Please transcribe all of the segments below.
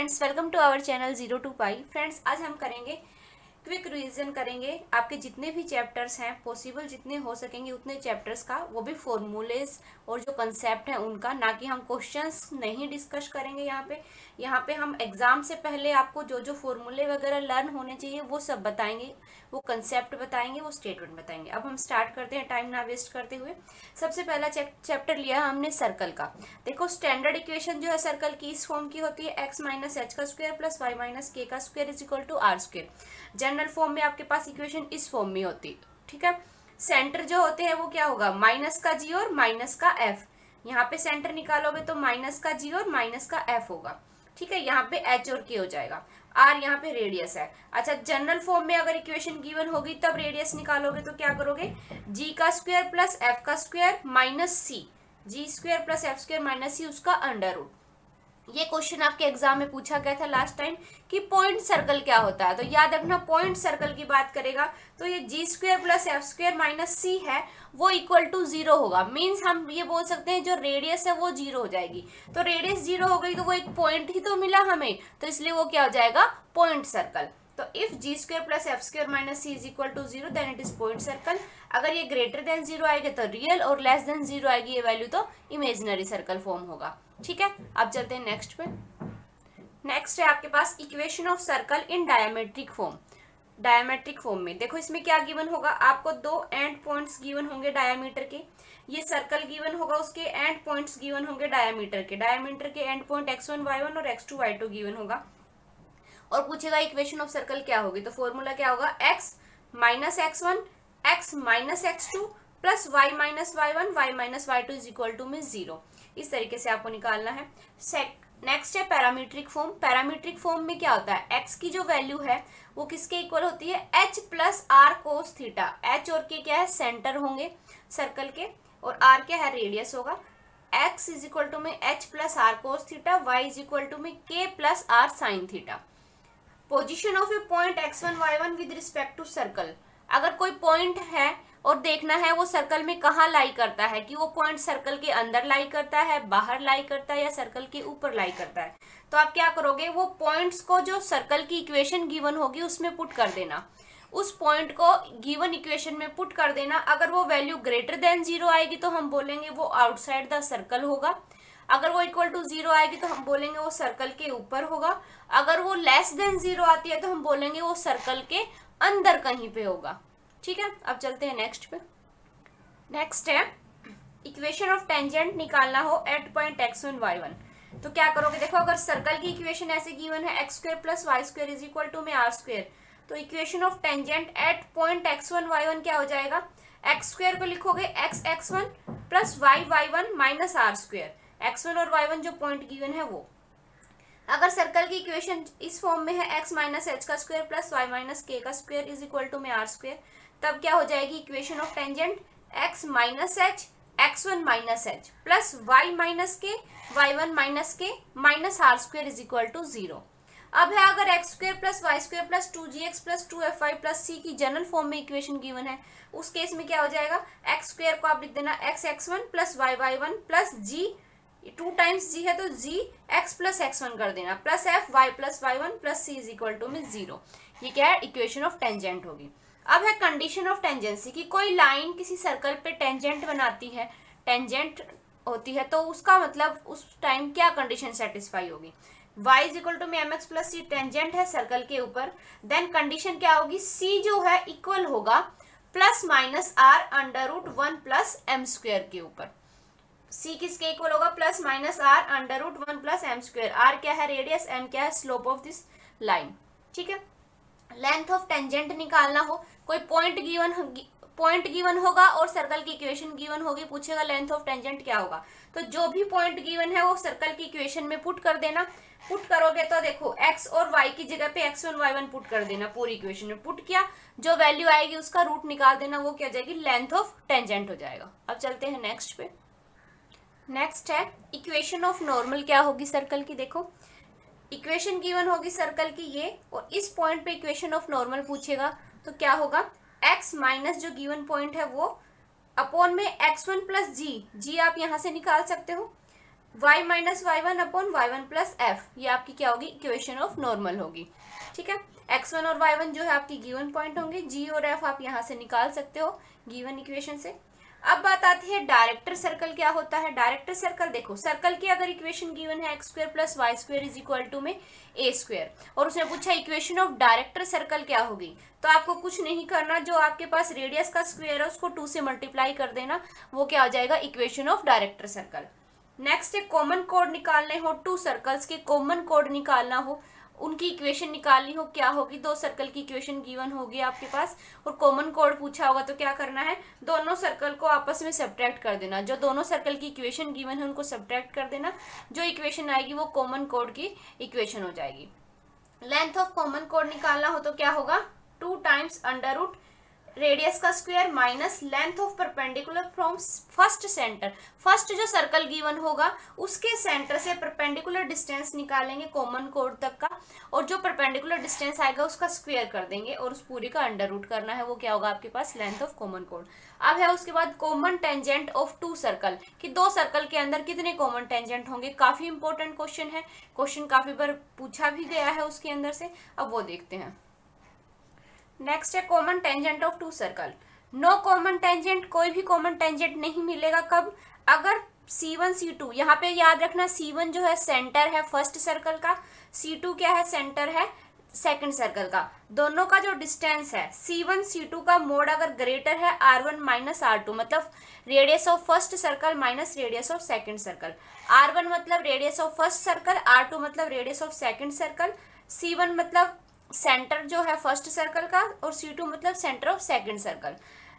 Friends, welcome to our channel 0 to pi. Friends, आज हम करेंगे क्विक रिवीजन करेंगे आपके जितने भी चैप्टर्स हैं, पॉसिबल जितने हो सकेंगे उतने चैप्टर्स का, वो भी फॉर्मूलेज और जो कंसेप्ट है उनका, ना कि हम क्वेश्चंस नहीं डिस्कस करेंगे। यहाँ पे हम एग्जाम से पहले आपको जो जो फॉर्मूले वगैरह लर्न होने चाहिए वो सब बताएंगे, वो कंसेप्ट बताएंगे, वो स्टेटमेंट बताएंगे। अब हम स्टार्ट करते हैं टाइम ना वेस्ट करते हुए। सबसे पहला चैप्टर लिया हमने सर्कल का। देखो, स्टैंडर्ड इक्वेशन जो है सर्कल की इस फॉर्म की होती है, x माइनस एच का स्क्वायर प्लस वाई माइनस के का square is equal to R square. General form में आपके पास इक्वेशन इस फॉर्म में होती, ठीक है। सेंटर जो होते हैं वो क्या होगा, माइनस का जी और माइनस का एफ। यहाँ पे सेंटर निकालोगे तो माइनस का जी और माइनस का एफ होगा, ठीक है। यहाँ पे एच और के हो जाएगा, आर यहाँ पे रेडियस है। अच्छा, जनरल फॉर्म में अगर इक्वेशन गिवन होगी तब रेडियस निकालोगे तो क्या करोगे, जी का स्क्वायर प्लस एफ का square minus C, G square plus F square minus C, उसका अंडर रूट। ये क्वेश्चन आपके एग्जाम में पूछा गया था लास्ट टाइम कि पॉइंट सर्कल क्या होता है, तो याद रखना पॉइंट सर्कल की बात करेगा तो ये G square plus F square minus C है वो इक्वल टू 0 होगा। मींस हम ये बोल सकते हैं जो रेडियस है वो 0 हो जाएगी। तो रेडियस 0 हो गई तो वो एक पॉइंट ही तो मिला हमें, तो इसलिए वो क्या हो जाएगा, पॉइंट सर्कल। तो if g square plus F square minus c is equal to 0 then it is point circle. अगर ये ग्रेटर देन 0 आएगी तो रियल, और लेस देन 0 आएगी ये वैल्यू तो इमेजिनरी सर्कल फॉर्म होगा, ठीक है। अब चलते हैं नेक्स्ट पे। नेक्स्ट है आपके पास equation of circle in diametric form. Diametric form में देखो इसमें क्या गिवन होगा, आपको दो एंड पॉइंट्स गिवन होंगे डायमीटर के। ये सर्कल गिवन होगा, उसके एंड पॉइंट्स गिवन होंगे डायमीटर के। डायमीटर के एंड पॉइंट x1 y1 और x2 y2 गिवन होगा, और पूछेगा इक्वेशन ऑफ सर्कल क्या होगी। तो फॉर्मूला क्या होगा, x minus x1 x minus x2 plus y minus y1 y minus y2 is equal to में 0। इस तरीके से आपको निकालना है। नेक्स्ट है पैरामीट्रिक फॉर्म। पैरामीट्रिक फॉर्म में क्या होता है, x की जो वैल्यू है वो किसके इक्वल होती है, h plus r cos theta. h और k क्या है, सेंटर होंगे सर्कल के, और r क्या है, रेडियस होगा। x इज इक्वल टू में h plus r cos theta, y is equal to में k plus r sine theta. Position of a point x1 y1 with respect to circle. अगर कोई point है और देखना है वो सर्कल में कहाँ लाई करता है, कि वो पॉइंट सर्कल के अंदर लाई करता है, बाहर लाई करता है, या सर्कल के ऊपर लाई करता है, तो आप क्या करोगे, वो पॉइंट्स को जो सर्कल की इक्वेशन गिवन होगी उसमें पुट कर देना। उस पॉइंट को गिवन इक्वेशन में पुट कर देना। अगर वो वैल्यू ग्रेटर देन 0 आएगी तो हम बोलेंगे वो आउटसाइड द सर्कल होगा। अगर वो इक्वल टू 0 आएगी तो हम बोलेंगे वो सर्कल के ऊपर होगा। अगर वो लेस देन 0 आती है तो हम बोलेंगे वो सर्कल के अंदर कहीं पे होगा, ठीक है। अब चलते हैं नेक्स्ट पे। नेक्स्ट है इक्वेशन ऑफ टेंजेंट निकालना हो एट पॉइंट x1 y1। तो क्या करोगे, देखो अगर सर्कल की इक्वेशन ऐसे गिवन है x square plus Y square is equal to में आर स्क्वायर, तो equation of tangent at point x1 y1 क्या हो जाएगा, x स्क्वायर को लिखोगे x x1 plus y y1 minus r square. x1 और y1 जो पॉइंट गिवन है वो। अगर सर्कल की इक्वेशन इस फॉर्म में है x माइनस एच का स्क्वायर प्लस वाई माइनस के का स्क्वायर इज इक्वल टू में आर स्क्वायर, तब क्या हो जाएगी equation of tangent x minus h x1 minus h plus y minus k y1 minus k minus r square is equal to 0। अब है अगर x square plus Y square plus 2gx plus 2fy plus c की general form में equation given है, उस case में क्या हो जाएगा, x स्क्वायर को आप लिख देना x x1 plus y y1 plus g, 2 times g है तो g x प्लस x1 कर देना, plus f y plus y1 plus c is equal to में 0। ये क्या है, इक्वेशन ऑफ टेंजेंट होगी। अब है कंडीशन ऑफ टेंजेंसी, कि कोई लाइन किसी सर्कल पे टेंजेंट बनाती है, टेंजेंट होती है, तो उसका मतलब उस टाइम क्या कंडीशन सेटिस्फाई होगी, y इज इक्वल टू में mx प्लस सी, टेंजेंट है सर्कल के ऊपर, देन कंडीशन क्या होगी, c जो है इक्वल होगा plus minus r under root 1 plus m square के ऊपर। c किसके इक्वल होगा, plus minus r under root 1 plus m square. r क्या है, रेडियस, m क्या है, स्लोप ऑफ दिस लाइन, ठीक है। लेंथ ऑफ टेंजेंट निकालना हो, कोई पॉइंट गिवन होगा और सर्कल की इक्वेशन गिवन होगी, पूछेगा लेंथ ऑफ टेंजेंट क्या होगा, तो जो भी पॉइंट गिवन है वो सर्कल की इक्वेशन में पुट कर देना। पुट करोगे तो देखो x और y की जगह पे x1 y1 पुट कर देना, पूरी इक्वेशन में पुट किया, जो वैल्यू आएगी उसका रूट निकाल देना, वो क्या जाएगी, लेंथ ऑफ टेंजेंट हो जाएगा। अब चलते हैं नेक्स्ट पे। नेक्स्ट है इक्वेशन ऑफ नॉर्मल क्या होगी सर्कल की। देखो इक्वेशन गिवन होगी सर्कल की ये, और इस पॉइंट पे इक्वेशन ऑफ नॉर्मल पूछेगा तो क्या होगा, x माइनस जो गिवन पॉइंट है वो अपॉन में x1 प्लस जी आप यहां से निकाल सकते हो, y minus y1 upon y1 plus F, ये आपकी क्या होगी, इक्वेशन ऑफ नॉर्मल होगी। ठीक है, x1 और y1 जो है आपकी गिवन पॉइंट होंगे, g और f आप यहाँ से निकाल सकते हो गिवन इक्वेशन से। अब बात आती है डायरेक्टर सर्कल क्या होता है। डायरेक्टर सर्कल देखो, सर्कल की अगर इक्वेशन गिवन है x square plus Y square is equal to में ए स्क्वायर, और उसने पूछा इक्वेशन ऑफ डायरेक्टर सर्कल क्या होगी, तो आपको कुछ नहीं करना, जो आपके पास रेडियस का स्क्वायर है उसको 2 से मल्टीप्लाई कर देना, वो क्या हो जाएगा, equation of director circle. Next है कॉमन कोड निकालने हो, 2 सर्कल्स के कॉमन कोड निकालना हो, उनकी इक्वेशन निकालनी हो, क्या होगी, 2 सर्कल की इक्वेशन गिवन होगी आपके पास और कॉमन कोड पूछा होगा, तो क्या करना है, दोनों सर्कल को आपस में सब्ट्रैक्ट कर देना, जो दोनों सर्कल की इक्वेशन गिवन है उनको सब्ट्रैक्ट कर देना, जो इक्वेशन आएगी वो कॉमन कोड की इक्वेशन हो जाएगी। लेंथ ऑफ कॉमन कोड निकालना हो तो क्या होगा, 2 टाइम्स अंडर रूट रेडियस का square minus length of perpendicular from first centre, first जो सर्कल गिवन होगा उसके सेंटर से परपेंडिकुलर डिस्टेंस निकालेंगे कॉमन कोड तक का, और जो परपेंडिकुलर डिस्टेंस आएगा उसका स्क्वायर कर देंगे और उस पूरे का अंडर रूट करना है, वो क्या होगा आपके पास, लेंथ ऑफ कॉमन कोड। अब है उसके बाद कॉमन टेंजेंट ऑफ 2 सर्कल, कि 2 सर्कल के अंदर कितने कॉमन टेंजेंट होंगे, काफी इंपॉर्टेंट क्वेश्चन है, क्वेश्चन काफी बार पूछा भी गया है उसके अंदर से, अब वो देखते हैं। नेक्स्ट है common tangent of 2 circle. No common tangent, कोई भी कॉमन टेंजेंट नहीं मिलेगा, कब, अगर C1 C2, यहाँ पे याद रखना C1 जो है सेंटर है फर्स्ट सर्कल का, C2 क्या है, सेंटर है सेकंड सर्कल का, दोनों का जो डिस्टेंस है C1 C2 का मोड अगर ग्रेटर है R1 माइनस R2, मतलब radius of first circle minus radius of second circle, R1 मतलब radius of first circle, R2 मतलब radius of second circle, C1 मतलब सेंटर जो है फर्स्ट सर्कल का और C2 मतलब सेंटर ऑफ सेकंड सर्कल,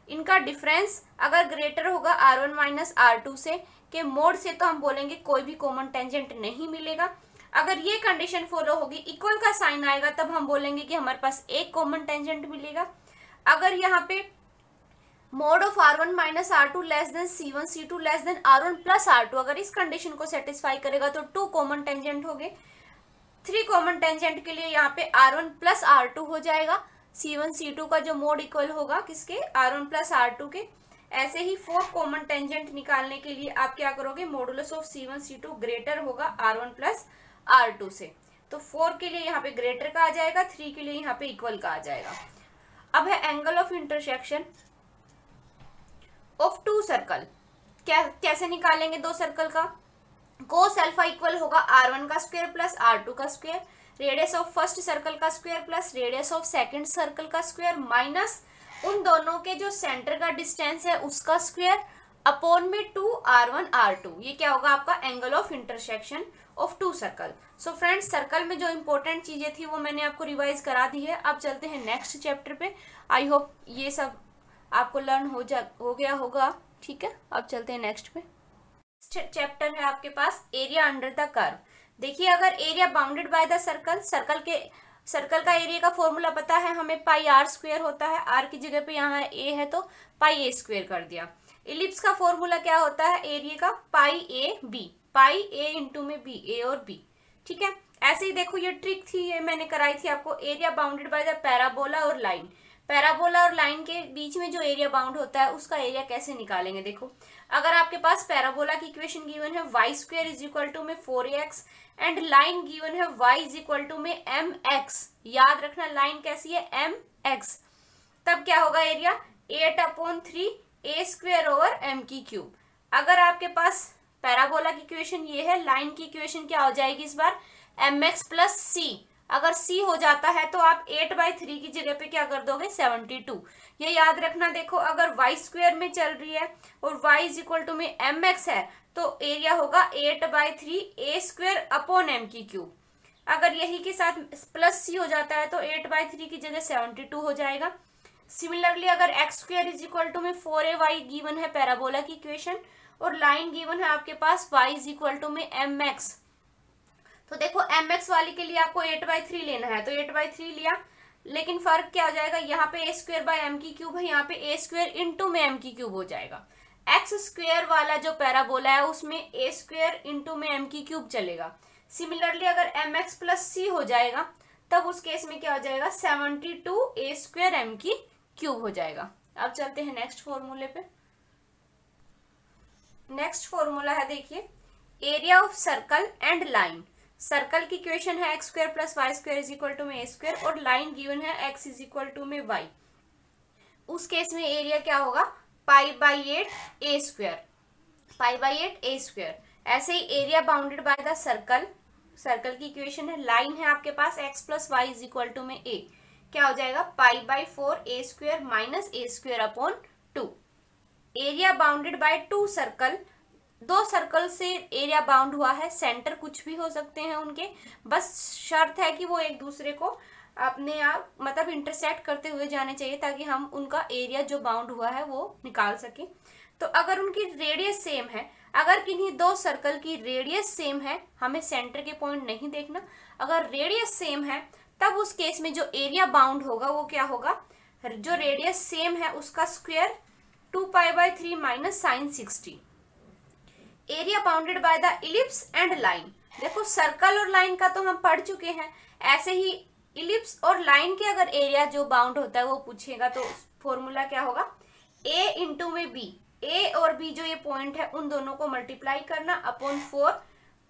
इनका डिफरेंस अगर ग्रेटर होगा R1 माइनस R2 से के मोड से, तो हम बोलेंगे कोई भी कॉमन टेंजेंट नहीं मिलेगा। अगर ये कंडीशन फॉलो होगी, इक्वल का साइन आएगा, तब हम बोलेंगे कि हमारे पास एक कॉमन टेंजेंट मिलेगा। अगर यहाँ पे mode of R1 minus R2 less than C1 C2 less than R1 plus R2, अगर इस कंडीशन को सेटिस्फाई करेगा तो 2 कॉमन टेंजेंट हो गए। 3 कॉमन टेंजेंट के लिए यहाँ पे R1 प्लस R2 हो जाएगा, C1 C2 का जो मोड इक्वल होगा किसके, R1 प्लस R2 के। ऐसे ही 4 कॉमन टेंजेंट निकालने के लिए आप क्या करोगे, modulus of C1 C2 greater होगा R1 प्लस R2 से, तो 4 के लिए यहाँ पे ग्रेटर का आ जाएगा, 3 के लिए यहाँ पे इक्वल का आ जाएगा। अब है angle of intersection of 2 circle, कैसे निकालेंगे 2 सर्कल का, कोस अल्फा इक्वल होगा R1 का स्क्वायर प्लस R2 का square, radius of first circle का square plus radius of second circle का स्क्वायर माइनस उन दोनों के जो सेंटर का डिस्टेंस है उसका स्क्वायर अपॉन में 2R1 R2, ये क्या होगा आपका angle of intersection of 2 circle. So friends, circle में जो इंपॉर्टेंट चीजें थी वो मैंने आपको रिवाइज करा दी है। अब चलते हैं नेक्स्ट चैप्टर पे। आई होप ये सब आपको लर्न हो गया होगा। ठीक है, अब चलते हैं नेक्स्ट पे। चैप्टर है आपके पास एरिया अंडर द कर्व। देखिए, अगर area bounded by the circle, circle का एरिया का फॉर्मूला पता है हमें, पाई आर स्क्वायर होता है, आर की जगह पे यहाँ ए है तो पाई ए स्क्वायर कर दिया। इलिप्स का फॉर्मूला क्या होता है एरिया का, pi A B, pi A into में बी, ए और बी। ठीक है, ऐसे ही देखो ये ट्रिक थी, ये मैंने कराई थी आपको, area bounded by the parabola और लाइन। पैराबोला और लाइन के बीच में जो एरिया बाउंड होता है उसका एरिया कैसे निकालेंगे। देखो, अगर आपके पास पैराबोला की इक्वेशन गिवन है y square is equal to में 4ax एंड लाइन गिवन है y इज इक्वल टू में mx, याद रखना लाइन कैसी है mx, तब क्या होगा area 8/3 a square over m की क्यूब। अगर आपके पास पैराबोला की इक्वेशन ये है, लाइन की इक्वेशन क्या हो जाएगी इस बार, mx प्लस c। अगर c हो जाता है तो आप 8/3 की जगह पे क्या कर दोगे 72, ये याद रखना। देखो, अगर y स्क्वायर में चल रही है और y इज इक्वल टू में mx है तो एरिया होगा 8/3 a स्क्वायर अपॉन m की क्यूब। अगर यही के साथ प्लस c हो जाता है तो 8/3 की जगह 72 हो जाएगा। सिमिलरली अगर x square is equal to में 4ay गिवन है पैराबोला की इक्वेशन और लाइन गिवन है आपके पास y इज इक्वल टू में mx, तो देखो mx वाली के लिए आपको 8/3 लेना है तो 8/3 लिया, लेकिन फर्क क्या हो जाएगा, यहाँ पे a स्क्वायर बाय m की क्यूब है, यहाँ पे a स्क्वायर इंटू में m की क्यूब हो जाएगा। x स्क्वायर वाला जो पैराबोला है उसमें a स्क्वायर इंटू में m की क्यूब चलेगा। सिमिलरली अगर mx प्लस c हो जाएगा तब उस केस में क्या हो जाएगा 72 a स्क्वायर m की क्यूब हो जाएगा। अब चलते हैं नेक्स्ट फॉर्मूले पे। नेक्स्ट फॉर्मूला है, देखिए area of circle and line. Circle की इक्वेशन है x square plus Y square is equal to में ए स्क्वायर और लाइन गिवन है एक्स इज इक्वल टू में वाई। उस केस में एरिया क्या होगा, pi by 8 A square, pi by 8 A square. ऐसे ही area bounded by the circle, circle की इक्वेशन है, लाइन है आपके पास X plus Y is equal to में ए, क्या हो जाएगा pi by 4 A square minus A square upon 2। Area bounded bye 2 circle, 2 circle से एरिया बाउंड हुआ है, सेंटर कुछ भी हो सकते हैं उनके, बस शर्त है कि वो एक दूसरे को अपने आप मतलब इंटरसेक्ट करते हुए जाने चाहिए ताकि हम उनका एरिया जो बाउंड हुआ है वो निकाल सके। तो अगर उनकी रेडियस सेम है, अगर किन्हीं 2 सर्कल की रेडियस सेम है, हमें सेंटर के पॉइंट नहीं देखना, अगर रेडियस सेम है तब उस केस में जो एरिया बाउंड होगा वो क्या होगा, जो रेडियस सेम है उसका square 2 pi by 3 minus sine 60। Area bounded by the ellipse and line, देखो सर्कल और लाइन का तो हम पढ़ चुके हैं, ऐसे ही इलिप्स और लाइन के अगर एरिया जो बाउंड होता है वो पूछेगा तो फॉर्मूला क्या होगा, a इंटू में b, a और b जो ये पॉइंट है उन दोनों को मल्टीप्लाई करना अपॉन 4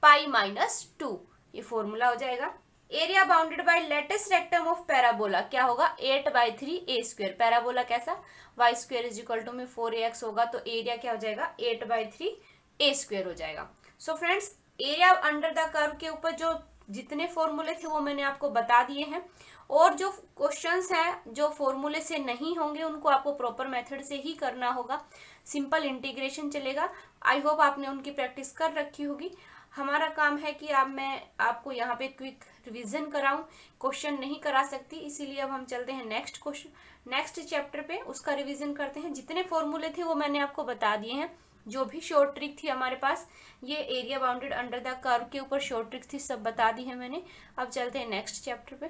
पाई माइनस 2, ये फॉर्मूला हो जाएगा। Area bounded by latus rectum of parabola क्या होगा 8 बाई 3 ए स्क्वायर, पैराबोला कैसा y square is equal to में 4ax होगा तो एरिया क्या हो जाएगा 8 बाई 3 ए स्क्वायर हो जाएगा। So friends area under the curve के ऊपर जो जितने फॉर्मूले थे वो मैंने आपको बता दिए हैं, और जो क्वेश्चंस हैं जो फॉर्मूले से नहीं होंगे उनको आपको प्रॉपर मेथड से ही करना होगा, सिंपल इंटीग्रेशन चलेगा। आई होप आपने उनकी प्रैक्टिस कर रखी होगी। हमारा काम है कि मैं आपको यहाँ पे क्विक रिवीजन कराऊं, क्वेश्चन नहीं करा सकती, इसीलिए अब हम चलते हैं नेक्स्ट क्वेश्चन, नेक्स्ट चैप्टर पे, उसका रिवीजन करते हैं। जितने फॉर्मूले थे वो मैंने आपको बता दिए हैं, जो भी शॉर्ट ट्रिक थी हमारे पास, ये area bounded under the curve के ऊपर शॉर्ट ट्रिक थी, सब बता दी है मैंने। अब चलते हैं नेक्स्ट चैप्टर पे।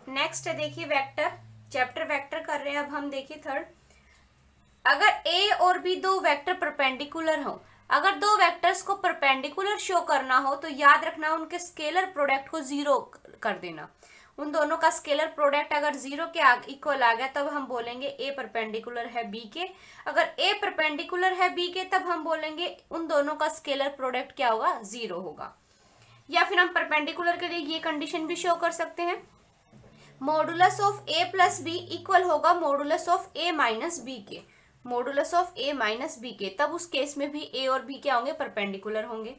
नेक्स्ट है देखिए वेक्टर, चैप्टर वेक्टर कर रहे हैं अब हम। देखिए थर्ड, अगर ए और बी 2 वेक्टर परपेंडिकुलर हो, अगर 2 वेक्टर्स को परपेंडिकुलर शो करना हो तो याद रखना उनके स्केलर प्रोडक्ट को 0 कर देना। उन दोनों का स्केलर प्रोडक्ट अगर 0 के इक्वल आ गया तब हम बोलेंगे ए परपेंडिकुलर है बी के। अगर ए परपेंडिकुलर है बी के तब हम बोलेंगे उन दोनों का स्केलर प्रोडक्ट क्या होगा 0 होगा। या फिर हम परपेंडिकुलर के लिए ये कंडीशन भी शो कर सकते हैं, modulus of A plus B equal होगा modulus of A minus B के, modulus of A minus B के, तब उस केस में भी ए और बी क्या होंगे परपेंडिकुलर होंगे।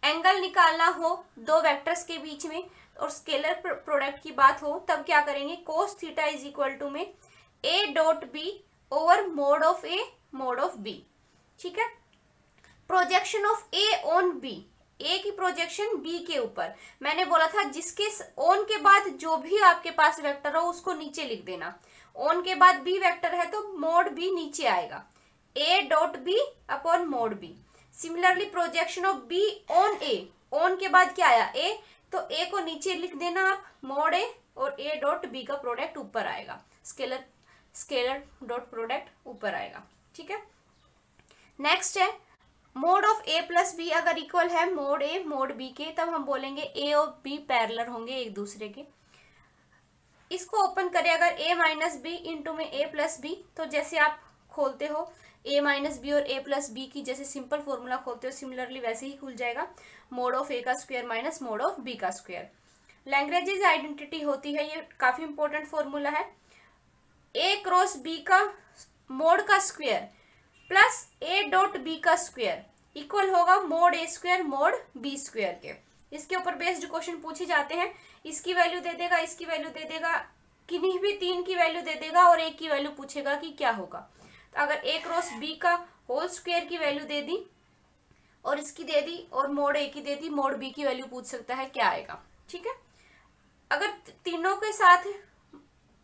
एंगल निकालना हो 2 वेक्टर्स के बीच में और स्केलर प्रोडक्ट की बात हो तब क्या करेंगे, cos theta is equal to में A dot B over mod of A mod of B. ठीक है, projection of A on B, A की प्रोजेक्शन बी के ऊपर, मैंने बोला था जिसके ऑन के बाद जो भी आपके पास वेक्टर हो उसको नीचे लिख देना। ऑन के बाद बी वेक्टर है तो मोड बी नीचे आएगा, a dot b upon mod b. Similarly projection of b on a, on के बाद क्या आया ए, तो ए को नीचे लिख देना आप मोड ए, और ए डॉट बी का प्रोडक्ट ऊपर आएगा, स्केलर डॉट प्रोडक्ट ऊपर आएगा। ठीक है, नेक्स्ट है mod of A plus b अगर इक्वल है मोड ए मोड बी के तब हम बोलेंगे ए और बी पैरेलल होंगे एक दूसरे के। इसको ओपन करें अगर a माइनस बी इंटू में a प्लस बी, तो जैसे आप खोलते हो a माइनस बी और a प्लस बी की जैसे सिंपल फॉर्मूला खोलते हो सिमिलरली वैसे ही खुल जाएगा, मोड ऑफ a का square minus mode of b का स्क्वायर। लैग्रेंज आइडेंटिटी होती है, ये काफी इंपॉर्टेंट फॉर्मूला है, a क्रॉस b का मोड का square plus a dot b का स्क्वायर इक्वल होगा mode a square mode b square के। इसके ऊपर बेस्ड क्वेश्चन पूछे जाते हैं, इसकी वैल्यू दे देगा, इसकी वैल्यू दे देगा, किन्हीं भी 3 की वैल्यू दे देगा और एक की वैल्यू पूछेगा कि क्या होगा। तो अगर a क्रॉस b का होल स्क्वायर की वैल्यू दे दी और इसकी दे दी और मोड a की दे दी, मोड b की वैल्यू पूछ सकता है क्या आएगा। ठीक है, अगर तीनों के साथ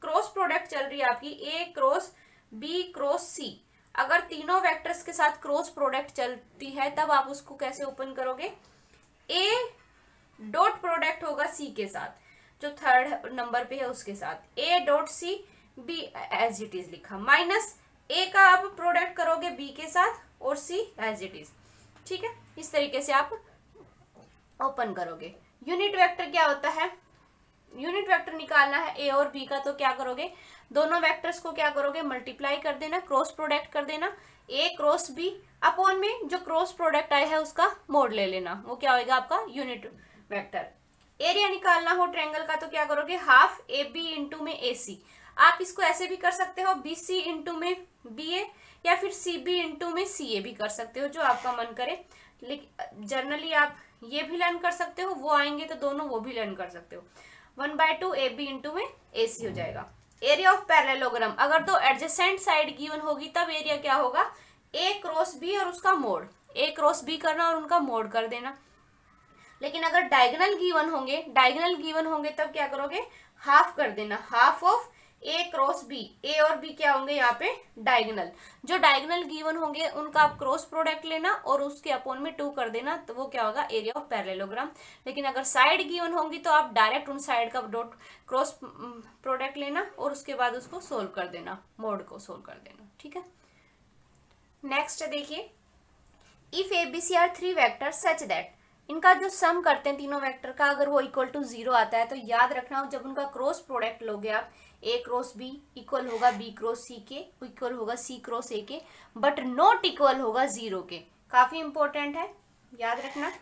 क्रॉस प्रोडक्ट चल रही है आपकी a cross b cross c, अगर तीनों वेक्टर्स के साथ क्रॉस प्रोडक्ट चलती है तब आप उसको कैसे ओपन करोगे, a डॉट प्रोडक्ट होगा c के साथ, जो थर्ड नंबर पे है उसके साथ, a dot c b as it is लिखा, माइनस a का आप प्रोडक्ट करोगे b के साथ और c एज इट इज। ठीक है, इस तरीके से आप ओपन करोगे। यूनिट वेक्टर क्या होता है, यूनिट वेक्टर निकालना है ए और बी का, तो क्या करोगे, दोनों वेक्टर्स को क्या करोगे, मल्टीप्लाई कर देना, क्रॉस प्रोडक्ट कर देना, ए क्रॉस बी अपॉन में जो क्रॉस प्रोडक्ट आया है उसका मोड ले लेना, वो क्या होगा आपका यूनिट वेक्टर। एरिया निकालना हो ट्रायंगल का तो क्या करोगे, हाफ ए बी इंटू में ए सी। आप इसको ऐसे भी कर सकते हो, बी सी इंटू में बी ए, या फिर सी बी इंटू में सी ए भी कर सकते हो, जो आपका मन करे। लेकिन जनरली आप ये भी लर्न कर सकते हो, वो आएंगे तो दोनों वो भी लर्न कर सकते हो। 1/2 ए बी इंटू में ए सी हो जाएगा। एरिया ऑफ पैरेललोग्राम, अगर दो एडजेसेंट साइड गिवन होगी तब एरिया क्या होगा, ए क्रॉस बी और उसका मोड, ए क्रॉस बी करना और उनका मोड कर देना। लेकिन अगर डायगोनल गिवन होंगे तब क्या करोगे, हाफ कर देना, half of A cross B. A और बी क्या होंगे यहाँ पे डायगोनल, जो डायगोनल गिवन होंगे उनका आप क्रॉस प्रोडक्ट लेना और उसके अपॉन में 2 कर देना, तो वो क्या होगा, एरिया ऑफ पैरेललोग्राम। लेकिन अगर साइड गिवन होंगी तो आप डायरेक्ट उन साइड का डॉट क्रॉस प्रोडक्ट लेना और उसके बाद उसको सोल्व कर देना, मोड को सोल्व कर देना, ठीक है। नेक्स्ट देखिए, if a B c are 3 vector such that, इनका जो सम करते हैं तीनों वेक्टर का, अगर वो इक्वल टू 0 आता है तो याद रखना जब उनका क्रॉस प्रोडक्ट लोगे आप, ए क्रॉस बी इक्वल होगा बी क्रॉस सी के, इक्वल होगा सी क्रॉस ए के, बट नॉट इक्वल होगा 0 के। काफी इंपॉर्टेंट है, याद रखना।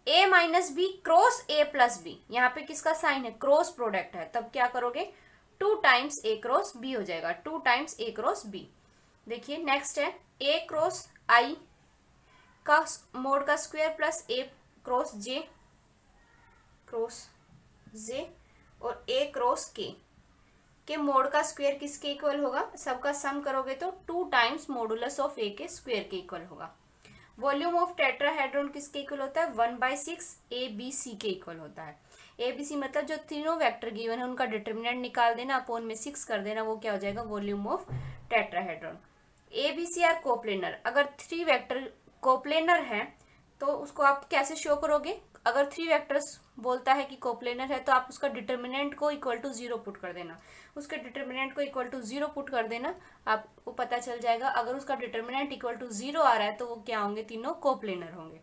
A minus B cross A plus B, यहाँ पे किसका साइन है, क्रॉस प्रोडक्ट है, तब क्या करोगे, 2 टाइम्स ए क्रॉस बी हो जाएगा, 2 टाइम्स ए क्रॉस बी। देखिए नेक्स्ट है, ए क्रॉस आई का मोड का स्क्वायर प्लस ए क्रॉस जे और ए क्रॉस के मोड का स्क्वायर किसके इक्वल होगा, सबका सम करोगे तो 2 टाइम्स मॉडुलस ऑफ ए के स्क्वायर के इक्वल होगा। वॉल्यूम ऑफ टेट्राहेड्रॉन किसके इक्वल होता है, 1/6 ए बी सी के इक्वल होता है। ए बी सी मतलब जो तीनों वेक्टर गिवन है उनका डिटर्मिनेंट निकाल देना, अपॉन में 6 कर देना, वो क्या हो जाएगा, volume of tetrahedron. A B c are coplanar, अगर 3 वेक्टर कोप्लेनर है तो उसको आप कैसे शो करोगे, अगर 3 वेक्टर्स बोलता है कि कोप्लेनर है तो आप उसका डिटर्मिनेंट को इक्वल टू 0 पुट कर देना, उसके डिटर्मिनेंट को इक्वल टू 0 पुट कर देना, आपको पता चल जाएगा। अगर उसका डिटर्मिनेंट इक्वल टू 0 आ रहा है तो वो क्या होंगे, तीनों कोप्लेनर होंगे।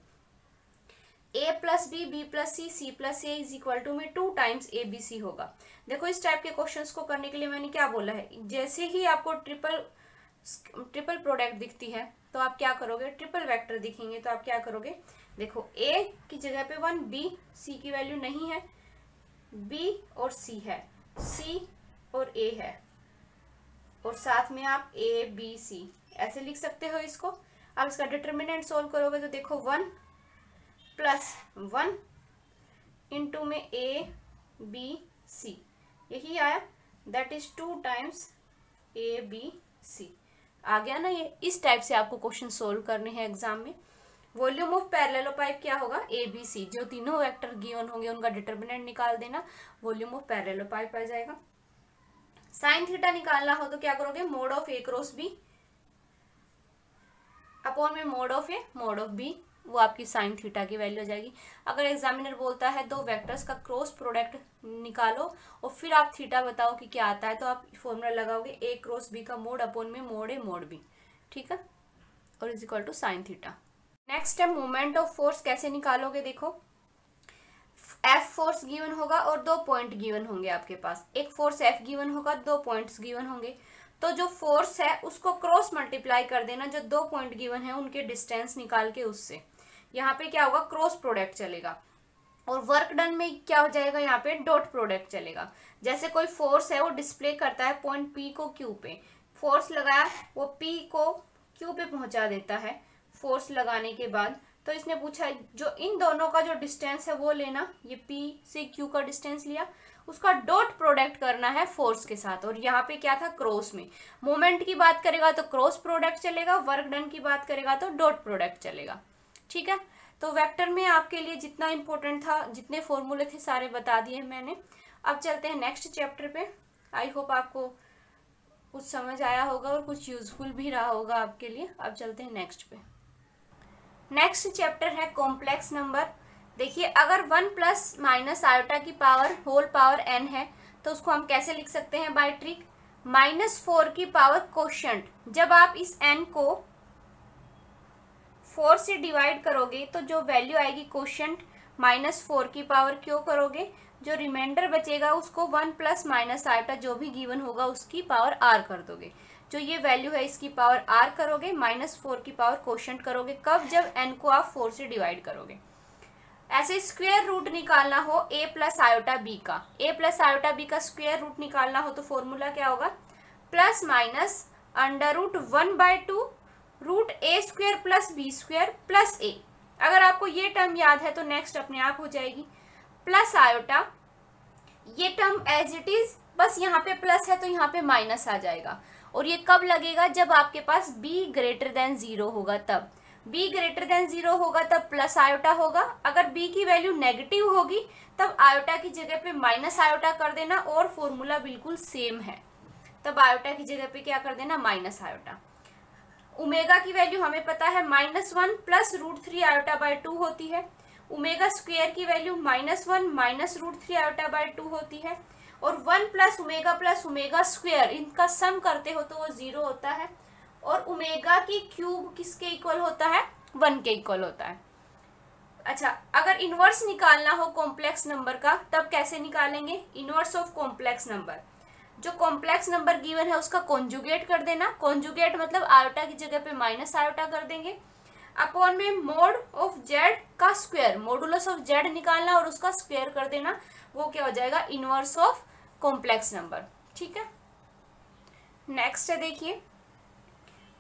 A plus B, B plus C, C plus A is equal to में 2 टाइम्स ए बी सी होगा। देखो इस टाइप के क्वेश्चंस को करने के लिए मैंने क्या बोला है, जैसे ही आपको ट्रिपल प्रोडक्ट दिखती है तो आप क्या करोगे, ट्रिपल वेक्टर दिखेंगे तो आप क्या करोगे, देखो ए की जगह पे 1, बी सी की वैल्यू नहीं है, बी और सी है, सी और ए है, और साथ में आप ए बी सी ऐसे लिख सकते हो इसको। आप इसका डिटर्मिनेंट सोल्व करोगे तो देखो 1 प्लस 1 इंटू में ए बी सी, यही आया, that is 2 times A B C. आ गया ना ये, इस टाइप से आपको क्वेश्चन सोल्व करने हैं एग्जाम में। वॉल्यूम ऑफ पैरेललोपाइप क्या होगा, ए बी सी, जो तीनों वेक्टर गिवन होंगे उनका डिटर्मिनेंट निकाल देना, वॉल्यूम ऑफ पैरेललोपाइप आ जाएगा। साइन थीटा निकालना हो तो क्या करोगे, mod of A cross B upon में mod of A mod of B, वो आपकी साइन थीटा की वैल्यू हो जाएगी। अगर एग्जामिनर बोलता है 2 वेक्टर्स का क्रॉस प्रोडक्ट निकालो और फिर आप थीटा बताओ कि क्या आता है, तो आप फॉर्मूला लगाओगे ए क्रॉस बी का मोड अपॉन में मोड ए मोड बी, ठीक है, और is equal to sine theta. Next है मोमेंट ऑफ फोर्स, कैसे निकालोगे, देखो एफ फोर्स गिवन होगा और 2 पॉइंट गिवन होंगे आपके पास, एक फोर्स एफ गिवन होगा, 2 पॉइंट्स गिवन होंगे, तो जो फोर्स है उसको क्रॉस मल्टीप्लाई कर देना, जो 2 पॉइंट गिवन है उनके डिस्टेंस निकाल के उससे, यहाँ पे क्या होगा, क्रॉस प्रोडक्ट चलेगा, और वर्क डन में क्या हो जाएगा, यहाँ पे डॉट प्रोडक्ट चलेगा। जैसे कोई फोर्स है वो डिस्प्ले करता है पॉइंट पी को क्यू पे, फोर्स लगाया वो पी को क्यू पे पहुंचा देता है फोर्स लगाने के बाद, तो इसने पूछा जो इन दोनों का जो डिस्टेंस है वो लेना, ये पी से क्यू का डिस्टेंस लिया, उसका डॉट प्रोडक्ट करना है फोर्स के साथ, और यहाँ पे क्या था, क्रॉस में। मोमेंट की बात करेगा तो क्रॉस प्रोडक्ट चलेगा, वर्क डन की बात करेगा तो डॉट प्रोडक्ट चलेगा, ठीक है। तो वेक्टर में आपके लिए जितना इंपॉर्टेंट था, जितने फॉर्मूले थे सारे बता दिए मैंने। अब चलते हैं नेक्स्ट चैप्टर पे। आई होप आपको कुछ समझ आया होगा और कुछ यूजफुल भी रहा होगा आपके लिए। अब चलते हैं नेक्स्ट पे। नेक्स्ट चैप्टर है कॉम्प्लेक्स नंबर। देखिए अगर 1 प्लस माइनस आयोटा की पावर होल पावर n है तो उसको हम कैसे लिख सकते हैं, बाय ट्रिक, -4 की पावर कोशेंट। जब आप इस n को 4 से डिवाइड करोगे तो जो वैल्यू आएगी कोशेंट -4 की पावर क्यों करोगे, जो रिमाइंडर बचेगा उसको 1 प्लस माइनस आयोटा जो भी गिवन होगा उसकी पावर r कर दोगे। जो ये वैल्यू है इसकी पावर r करोगे, -4 की पावर कोशेंट करोगे। कब, जब n को आप 4 से डिवाइड करोगे। ऐसे स्क्वायर रूट निकालना हो a प्लस आयोटा b का, a प्लस आयोटा b का स्क्वायर रूट निकालना हो तो फॉर्मूला क्या होगा, plus minus √1/2 root a square plus b square plus a। अगर आपको ये टर्म याद है तो नेक्स्ट अपने आप हो जाएगी। प्लस आयोटा, ये टर्म एज इट इज, बस यहाँ पे प्लस है तो यहाँ पे माइनस आ जाएगा। और ये कब लगेगा, जब आपके पास b ग्रेटर देन 0 होगा तब। b ग्रेटर देन 0 होगा तब प्लस आयोटा होगा। अगर b की वैल्यू नेगेटिव होगी तब आयोटा की जगह पे माइनस आयोटा कर देना और फॉर्मूला बिल्कुल सेम है। तब आयोटा की जगह पे क्या कर देना, माइनस आयोटा। ओमेगा की वैल्यू हमें पता है -1 प्लस √3 आयोटा/2 होती है। ओमेगा स्क्वायर की वैल्यू -1 माइनस √3 आयोटा/2 होती है। और 1 प्लस ओमेगा स्क्वायर, इनका सम करते हो तो वो 0 होता है। और ओमेगा की क्यूब किसके इक्वल होता है, 1 के इक्वल होता है। अच्छा, अगर इनवर्स निकालना हो कॉम्प्लेक्स नंबर का तब कैसे निकालेंगे, इनवर्स ऑफ कॉम्प्लेक्स नंबर। जो कॉम्प्लेक्स नंबर गिवन है उसका कॉन्जुगेट कर देना। कॉन्जुगेट मतलब आयोटा की जगह पे माइनस आयोटा कर देंगे। अपॉन में मोड ऑफ जेड का स्क्वायर, मॉडुलस ऑफ जेड निकालना और उसका स्क्वायर कर देना। वो क्या हो जाएगा, इनवर्स ऑफ कॉम्प्लेक्स नंबर। ठीक है, नेक्स्ट है देखिए,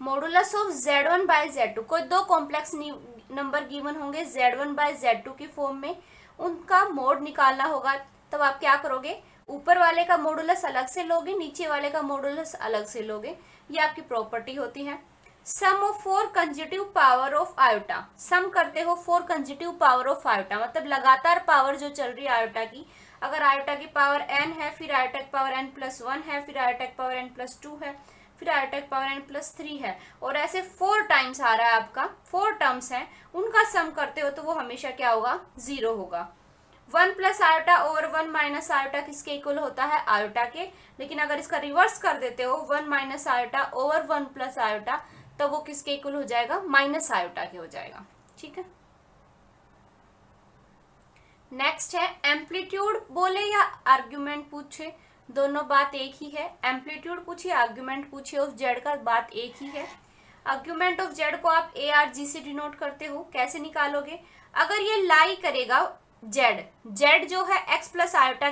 मॉडुलस ऑफ Z1/Z2। कोई दो कॉम्प्लेक्स नंबर गिवन होंगे Z1/Z2 की फॉर्म में, उनका मोड निकालना होगा। तब आप क्या करोगे, ऊपर वाले का मॉडुलस अलग से लोगे, नीचे वाले का मॉडुलस अलग से लोगे। ये आपकी प्रॉपर्टी होती है। Sum of 4 consecutive power of iota, sum करते हो 4 कंसेक्यूटिव पावर ऑफ आयोटा, मतलब लगातार पावर जो चल रही है आयोटा की। अगर आयोटा की पावर n है, फिर आयोटा की पावर n+1 है, फिर आयोटा की पावर n+2 है, फिर आयोटा की पावर n+3 है, और ऐसे 4 टाइम्स आ रहा है आपका, 4 टर्म्स हैं, उनका सम करते हो तो वो हमेशा क्या होगा, 0 होगा। 1 plus iota over 1 minus iota किसके इक्वल होता है, आयोटा के। लेकिन अगर इसका रिवर्स कर देते हो 1 minus iota over 1 plus iota, तो वो किसके इक्वल हो जाएगा, माइनस आयोटा के हो जाएगा। ठीक है, नेक्स्ट है एम्पलीट्यूड बोले या आर्ग्यूमेंट पूछे, दोनों बात एक ही है। एम्पलीट्यूड पूछिए, आर्ग्यूमेंट पूछिए ऑफ जेड का, बात एक ही है। आर्ग्यूमेंट ऑफ जेड को आप ARG से डिनोट करते हो। कैसे निकालोगे, अगर ये लाई करेगा जेड जो है x प्लस आयोटा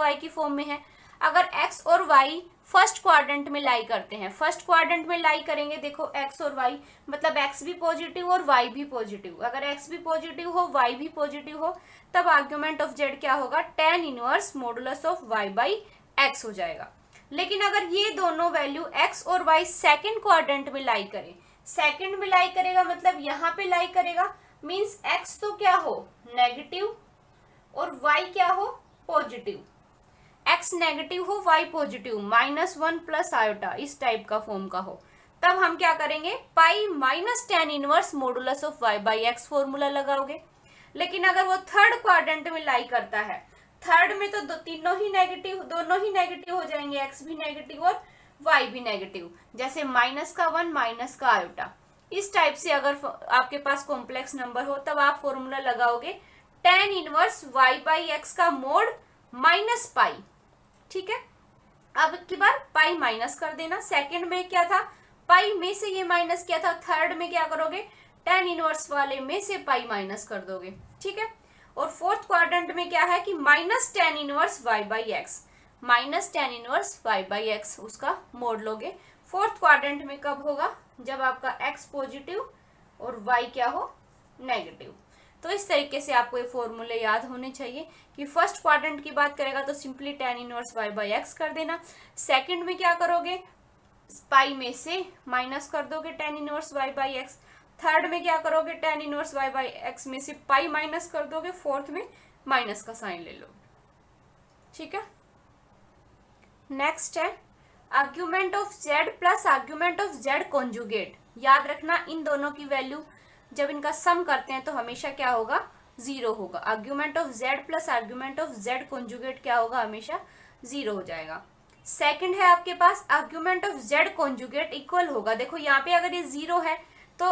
y की फॉर्म में है। अगर x और y फर्स्ट क्वाड्रेंट में लाई करते हैं, फर्स्ट क्वाड्रेंट में लाई करेंगे, देखो x और y मतलब x भी पॉजिटिव और y भी पॉजिटिव। अगर x भी पॉजिटिव हो, y भी पॉजिटिव हो, तब आर्ग्यूमेंट ऑफ जेड क्या होगा, tan inverse modulus of y/x हो जाएगा। लेकिन अगर ये दोनों वैल्यू x और y सेकंड क्वाड्रेंट में लाई करें, सेकंड में लाई करेगा मतलब यहाँ पे लाई करेगा, मीन्स x तो क्या हो, नेगेटिव, और y क्या हो, पॉजिटिव। x नेगेटिव हो, y पॉजिटिव, -1 प्लस आयोटा इस टाइप का फॉर्म का हो, तब हम क्या करेंगे, pi minus tan inverse modulus of y/x formula लगाओगे। लेकिन अगर वो थर्ड क्वाड्रेंट में लाई करता है, थर्ड में तो दोनों ही नेगेटिव हो जाएंगे, x भी नेगेटिव और y भी नेगेटिव, जैसे -1 माइनस का आयोटा। इस टाइप से अगर आपके पास कॉम्प्लेक्स नंबर हो तब आप फॉर्मूला लगाओगे tan इनवर्स y/x का मोड माइनस पाई। ठीक है, अब की बार पाई माइनस कर देना। सेकंड में क्या था, पाई में से ये माइनस किया था, थर्ड में क्या करोगे, tan इनवर्स वाले में से पाई माइनस कर दोगे। ठीक है, और फोर्थ क्वाड्रेंट में क्या है कि -tan inverse y/x, -tan inverse y/x उसका मोड लोगे। फोर्थ क्वाड्रेंट में कब होगा, जब आपका x पॉजिटिव और y क्या हो, नेगेटिव। तो इस तरीके से आपको ये फॉर्मूले याद होने चाहिए कि फर्स्ट क्वाड्रेंट की बात करेगा तो सिंपली tan इनवर्स y/x कर देना। सेकंड में क्या करोगे, पाई में से माइनस कर दोगे tan इनवर्स y/x। थर्ड में क्या करोगे, tan इनवर्स y/x में से पाई माइनस कर दोगे। फोर्थ में माइनस का साइन ले लो। ठीक है, नेक्स्ट है argument of z plus argument of z conjugate. याद रखना इन दोनों की वैल्यू जब इनका सम करते हैं तो हमेशा क्या होगा, 0 होगा। Argument of z plus argument of z conjugate क्या होगा, हमेशा 0 हो जाएगा। सेकंड है आपके पास argument of z conjugate equal होगा। देखो यहाँ पे अगर ये 0 है तो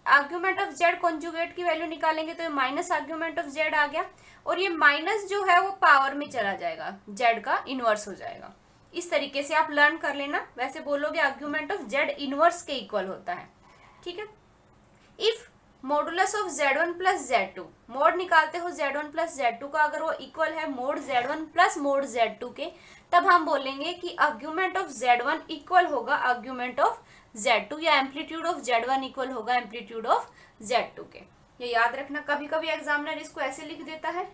आर्ग्यूमेंट ऑफ जेड कॉन्जुगेट की वैल्यू निकालेंगे तो ये माइनस आर्ग्यूमेंट ऑफ जेड आ गया, और ये माइनस जो है वो पावर में चला जाएगा, जेड का इनवर्स हो जाएगा। इस तरीके से आप लर्न कर लेना, वैसे बोलोगे आर्ग्यूमेंट ऑफ जेड इनवर्स के इक्वल होता है, ठीक है। If modulus of z1 plus z2, mode निकालते हो z1 प्लस z2 का, अगर वो इक्वल है mode z1 plus mode z2 के, तब हम बोलेंगे कि आर्ग्यूमेंट ऑफ z1 इक्वल होगा आर्ग्यूमेंट ऑफ z2, या एम्पलीट्यूड ऑफ z1 इक्वल होगा एम्पलीट्यूड ऑफ z2 के। ये याद रखना, कभी कभी एग्जामिनर इसको ऐसे लिख देता है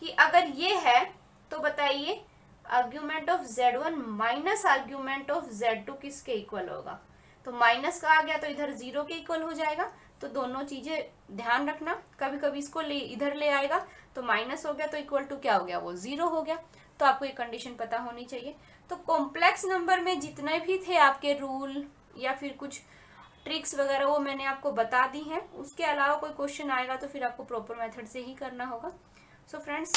कि अगर ये है तो बताइए argument of z1 minus argument of z2 किसके इक्वल होगा, तो माइनस का आ गया तो इधर 0 के इक्वल हो जाएगा। तो दोनों चीजें ध्यान रखना, कभी कभी इसको इधर ले आएगा तो माइनस हो गया तो इक्वल टू क्या हो गया, वो 0 हो गया। तो आपको ये कंडीशन पता होनी चाहिए। तो कॉम्प्लेक्स नंबर में जितने भी थे आपके रूल या फिर कुछ ट्रिक्स वगैरह वो मैंने आपको बता दी हैं, उसके अलावा कोई क्वेश्चन आएगा तो फिर आपको प्रॉपर मेथड से ही करना होगा। So friends,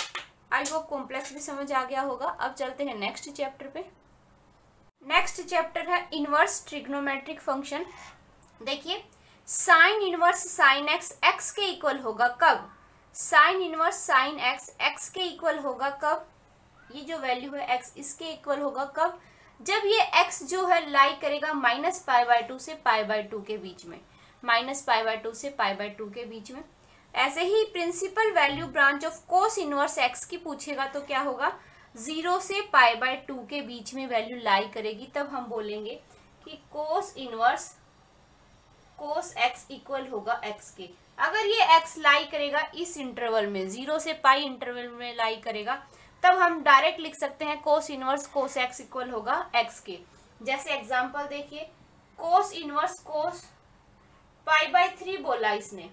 I hope complex भी समझ आ गया होगा। अब चलते हैं नेक्स्ट चैप्टर पे। नेक्स्ट चैप्टर है इनवर्स ट्रिग्नोमेट्रिक फंक्शन। देखिए, sine inverse sine x x के इक्वल होगा कब, sine inverse sine x x के इक्वल होगा कब, ये जो वैल्यू है एक्स इसके इक्वल होगा कब, जब ये एक्स जो है लाई करेगा माइनस पाई बाय 2 से पाई बाय 2 के बीच में, माइनस पाई बाय 2 से पाई बाय 2 के बीच में। ऐसे ही principal value branch of cos inverse X की पूछेगा तो क्या होगा, 0 से पाई बाय 2 के बीच में वैल्यू लाई करेगी, तब हम बोलेंगे कि cos inverse cos x equal होगा एक्स के। अगर ये एक्स लाई करेगा इस इंटरवल में, 0 से पाई इंटरवल में लाई करेगा, तब हम डायरेक्ट लिख सकते हैं cos inverse cos x equal होगा एक्स के। जैसे एग्जांपल देखिए, cos inverse cos pi by 3 बोला इसने,